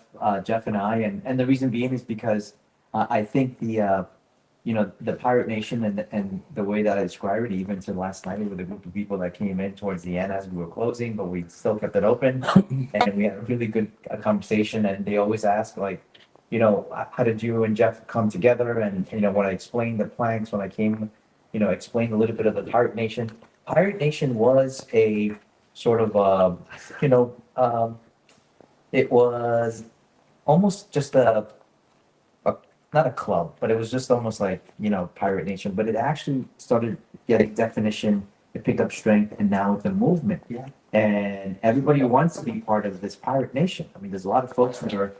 and I, and the reason being is because I think the, you know, the Pirate Nation and the way that I described it, even to last night with a group of people that came in towards the end as we were closing, but we still kept it open. And we had a really good conversation, and they always ask, like, you know, how did you and Jeff come together? And, you know, when I explained the planks, when I came, you know, explained a little bit of the Pirate Nation. Pirate Nation was a sort of, you know, it was almost just not a club, but it was just almost like, you know, Pirate Nation, but it actually started getting definition, it picked up strength, and now it's a movement. Yeah. And everybody wants to be part of this Pirate Nation. I mean, there's a lot of folks that are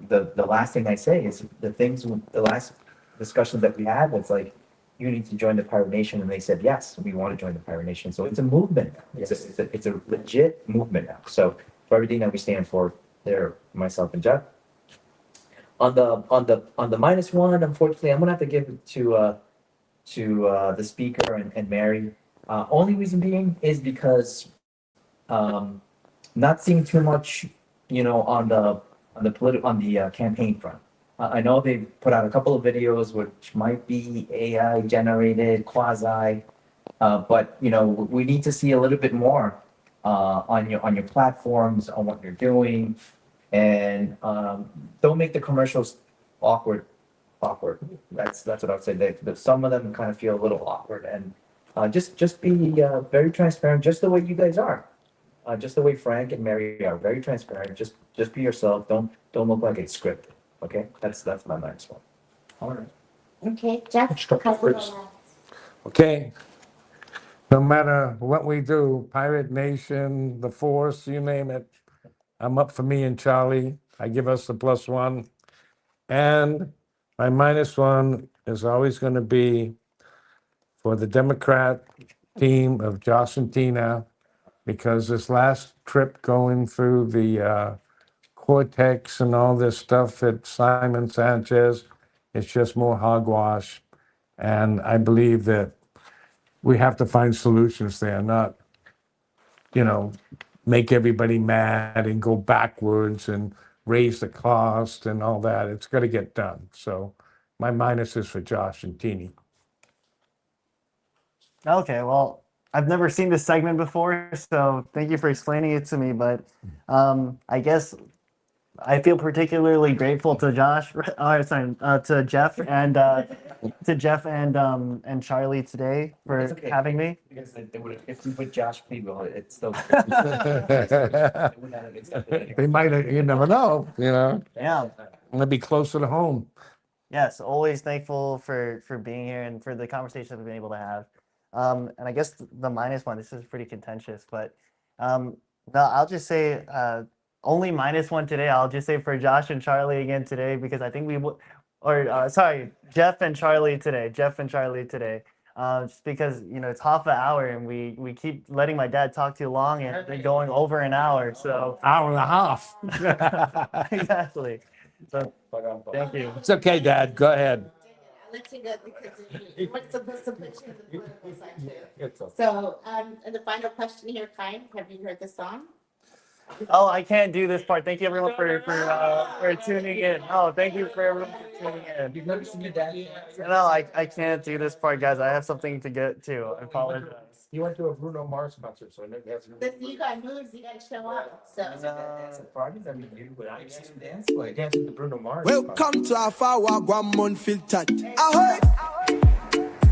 the last thing I say is the last discussions that we had was like, you need to join the Pirate Nation, and they said, yes, we want to join the Pirate Nation. So it's a movement. It's a legit movement now. So for everything that we stand for there, myself and Jeff. On the -1, unfortunately, I'm gonna have to give it to the speaker and Mary. Only reason being is because not seeing too much, you know, on the campaign front. I know they put out a couple of videos which might be AI generated, quasi, but you know, we need to see a little bit more on your platforms, on what you're doing. And don't make the commercials awkward. That's what I would say. Some of them kind of feel a little awkward, and just be very transparent, just the way you guys are, just the way Frank and Mary are, very transparent. Just be yourself. Don't look like it's scripted. Okay, that's my next one. All right. Okay, Jeff. Okay. No matter what we do, Pirate Nation, the Force, you name it, I'm up for me and Charlie. I give us the +1. And my -1 is always going to be for the Democrat team of Josh and Tina, because this last trip going through the Cortex and all this stuff at Simon Sanchez, it's just more hogwash. And I believe that we have to find solutions there, not, you know, make everybody mad and go backwards and raise the cost and all that. It's got to get done. So my minus is for Josh and Teeny. Okay, well, I've never seen this segment before, so thank you for explaining it to me. But I guess I feel particularly grateful to to Jeff and Charlie today for okay. having me. Because they would, if we put Josh People, it's still. They might, you never know, you know. Yeah. I'm gonna be closer to home. Yes, always thankful for being here and for the conversations we've been able to have. And I guess the -1, this is pretty contentious, but no, I'll just say only -1 today. I'll just say for Josh and Charlie again today, because I think sorry, Jeff and Charlie today. Just because, you know, it's Hafa Hour and we keep letting my dad talk too long and they're going over an hour. So Hour and a half. exactly. So thank you. It's okay, Dad. Go ahead. I'll let you go because you weren't supposed to put you in the political side too. So, and the final question here, Kai, have you heard the song? Oh, I can't do this part. Thank you everyone for tuning in. Oh, thank you for everyone for tuning in. You've never seen your daddy? No, I can't do this part, guys. I have something to get to. I apologize. He went to a Bruno Mars concert, so he has. Listen, you got moves, you gotta show up, so. That's a party. I mean, you would dance. Well, dancing to Bruno Mars. Welcome to Hafa Hour, Guam Unfiltered. Ahoy!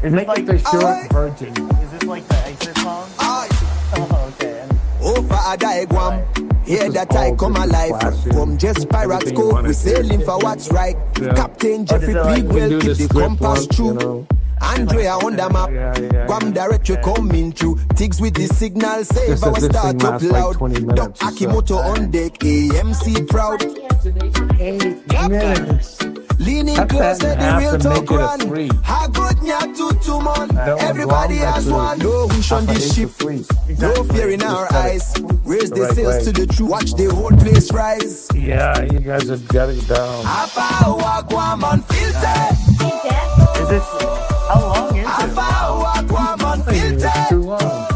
Is this like the short version. Is this like the exit song? Oh, okay. Over a diagram. Hear that I come alive. From just Pirates Cove, we sailing for what's right. Captain Jeffrey Bigwell keep the compass true. Andrea on the map. Guam directory coming through. Tigs with the signal, save our start up loud. Doc Akimoto on deck, AMC proud. 8 minutes. Leaning closer, the real talk run. How good to man. Everybody has one. No wish on this ship. No fear in our eyes. Raise the sails to the truth. Watch the whole place rise. Yeah, you guys have got it down. Hafa Hour, Guam Unfiltered. Is this how long is it? Hafa Hour, Guam It's Unfiltered. too long.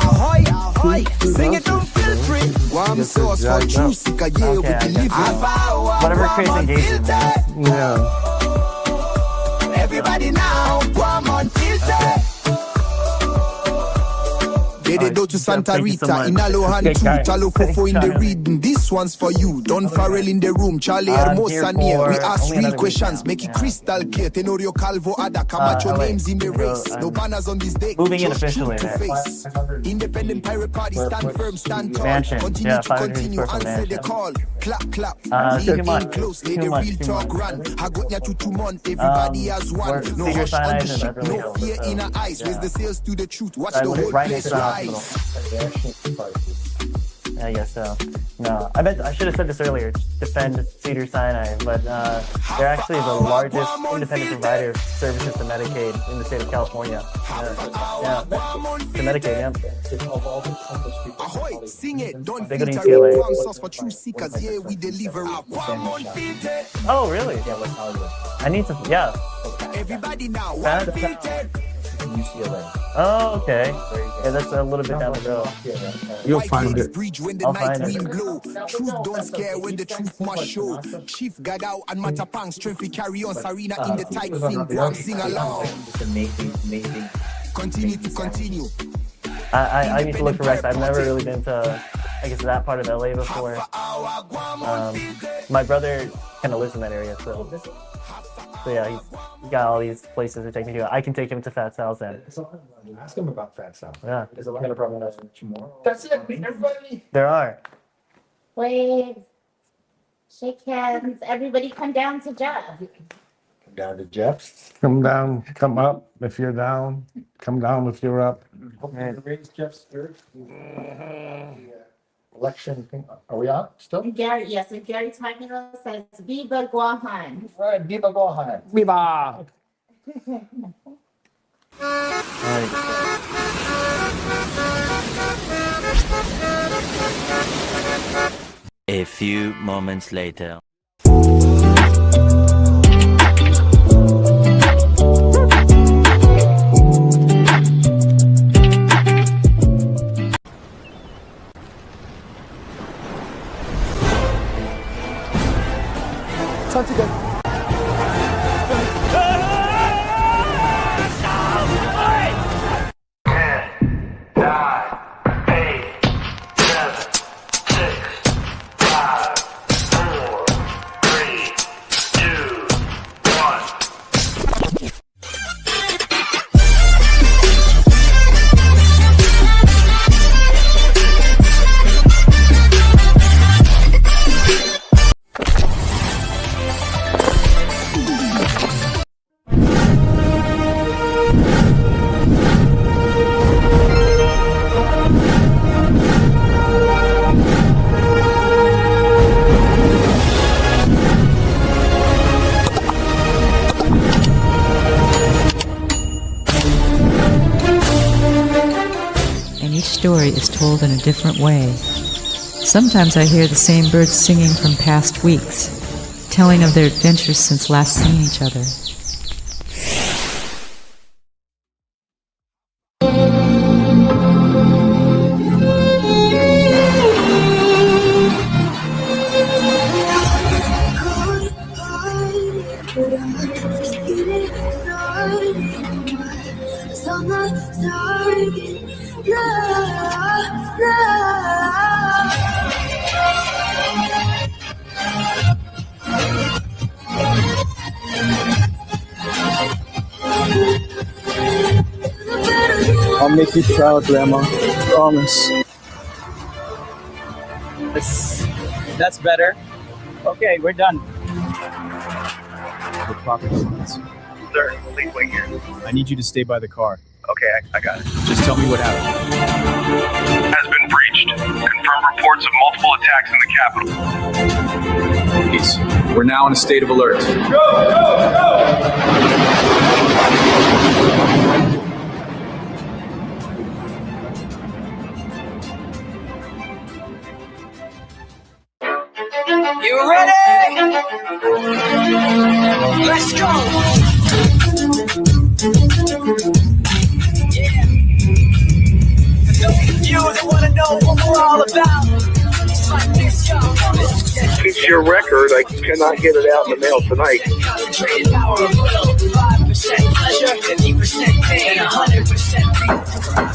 Ahoy, ahoy. Sing it unfiltered. Guam sauce for true sika, yeah, we believe it. Whatever creates engagement. Yeah. Everybody now, Guam Unfiltered. They go to Santa Thank you so Rita, much. in Alohan Okay, too, guys. Chalo Fofo in the reading. This one's for you. Don Farrell in the room, Charlie I'm Hermosa here near. for We ask only real another week questions, now. make it Yeah. crystal clear. Tenorio Calvo, Ada, Camacho LA. names in the race. So, No banners on this day. moving in just officially shoot to there. face. Independent pirate party, stand firm, stand tall. Mansion. Continue Yeah, to 500 continue, square foot answer the mansion. call. Clap, clap. Too Lean much. in close, Too let the much, real too talk much. run. Hagotnya to 2 months, everybody has one. We're No Cedar hush on Sinai the and ship, Beverly no Hills, fear so, in our eyes. Raise yeah. the sails to the truth, watch I the live whole right next place to the hospital. rise. I guess so. No, I should have said this earlier. Defend Cedar Sinai, but they're actually the largest independent provider of services to Medicaid in the state of California. Yeah, to Medicaid. Yeah. Ahoy, sing it, don't They go to filter UCLA. it. Guam sauce for true seekers, yeah, we deliver it. Oh, really? Yeah, West Hollywood. I need to. Yeah. Everybody now, Found one it. filtered. UCLA. Oh, okay. Yeah, that's a little bit down the road. You'll White find Ladies it. Bridge when the I'll night find it. wind blow. Truth don't scare when the truth must show. Chief Gadao and Matapang strength we carry on. Sarina in the tight sing, Guam sing along. Just amazing. Continue to continue. I need to look for Rex. I've never really been to, I guess, that part of LA before. My brother kind of lives in that area, so yeah, he's got all these places to take me to. I can take him to Fat Sal's then. Ask him about Fat Sal. Yeah, There's a lot of problems tomorrow. That's it, everybody. there are. Wave, shake hands, everybody come down to Jeff. Come down to Jeff's. Come down, come up if you're down. Come down if you're up. Hopefully to raise Jeff's spirit. Election thing. Are we on still? And Gary, yes, and Gary Timino says, Viva Guahan. All right, Viva Gohan. Viva! A few moments later. Time to go. And each story is told in a different way. Sometimes I hear the same birds singing from past weeks, telling of their adventures since last seeing each other. I'll make you proud, Grandma. Promise. That's better. Okay, we're done. The property lines. Sir, please wait here. I need you to stay by the car. Okay, I got it. Just tell me what happened. Has been breached. Confirmed reports of multiple attacks in the capital. Please, we're now in a state of alert. Go! You ready? Let's go. Yeah. You that wanna know what we're all about. It's like this, y'all. It's your record. I cannot get it out in the mail tonight. Concentrated power of will. 5% pleasure, 50% pain, 100%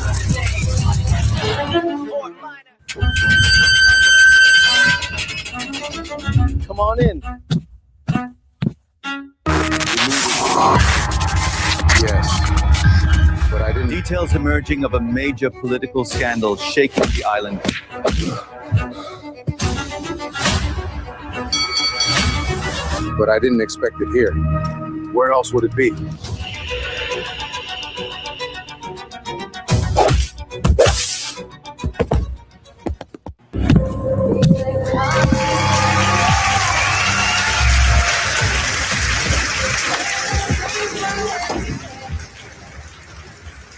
Come on in. Yes. But I didn't. Details emerging of a major political scandal shaking the island. But I didn't expect it here. Where else would it be?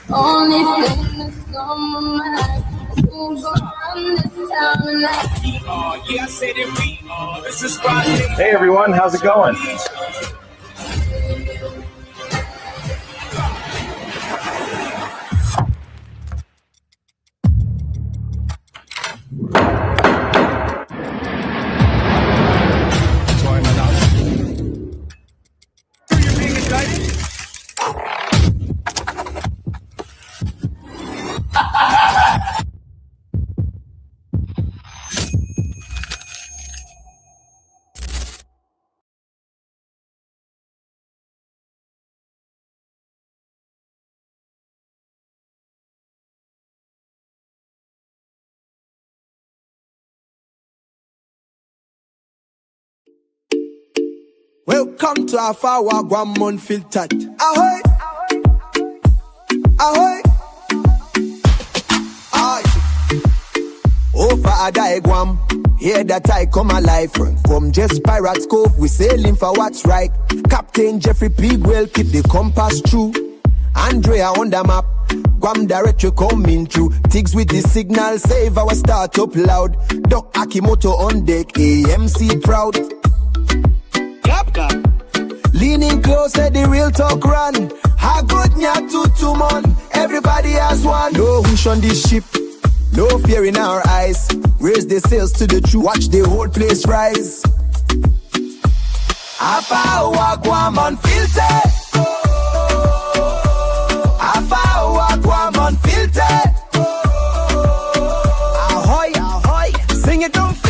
Only thing that's on my mind is who's gonna run this town tonight. Hey everyone, how's it going? Welcome to Hafa Hour, Guam Unfiltered. Ahoy! Ahoy! Aye! Oh, for a die Guam, here that I come alive. From just Pirates Cove, we sailing for what's right. Captain Jeffrey Pigwell keep the compass true. Andrea on the map, Guam directory coming through. Tigs with the signal, save our startup loud. Doc Akimoto on deck, AMC proud. Leaning close, let the real talk run. How good nya to man, everybody has one. No wish on this ship, no fear in our eyes. Raise the sails to the truth, watch the whole place rise. Hafa Hour, Guam Unfiltered. Hafa Hour, Guam Unfiltered. Ahoy, ahoy, sing it unfiltered.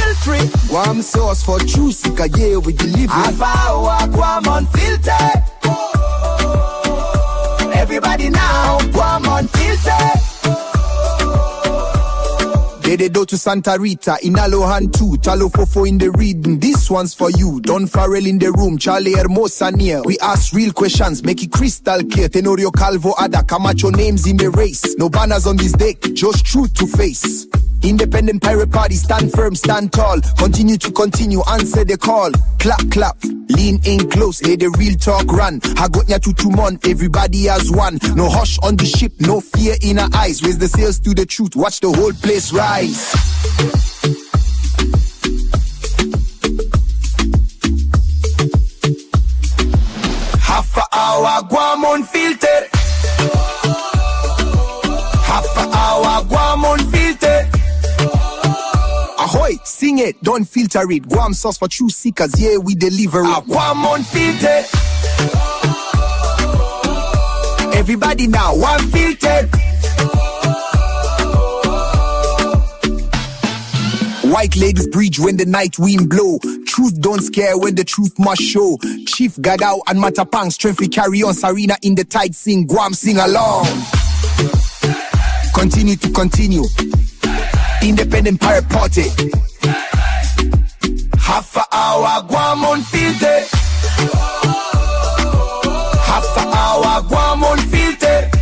Guam sauce for true seeker, yeah, we deliver. Hafa Hour, Guam Unfiltered. Everybody now, Guam Unfiltered. They do to Santa Rita, in Alohan too, Talo Fofo in the reading. This one's for you, Don Farrell in the room, Charlie Hermosa near. We ask real questions, make it crystal clear. Tenorio Calvo Ada, Camacho names in the race. No banners on this deck, just truth to face. Independent pirate party, stand firm, stand tall. Continue to continue, answer the call. Clap, clap, lean in close, let the real talk run. Hagotnya tutumon, everybody has one. No hush on the ship, no fear in our eyes. Raise the sails to the truth, watch the whole place rise. Hafa Hour, Guam Unfiltered. Hafa Hour, Guam Unfiltered. Ahoy, sing it, don't filter it. Guam sauce for true seekers, yeah, we deliver it. Guam Unfiltered. Everybody now, one filtered. White ladies bridge when the night wind blow. Truth don't scare when the truth must show. Chief Gadao and Matapang strength we carry on. Sarina in the tide sing, Guam sing along. Continue to continue. Independent Pirate Party. Hafa Hour, Guam unfiltered. Hafa Hour, Guam unfiltered.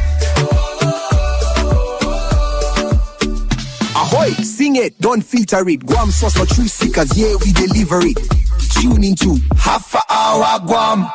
Ahoy, sing it, don't filter it. Guam sauce for truth seekers, yeah, we deliver it. Tune into Hafa Hour, Guam.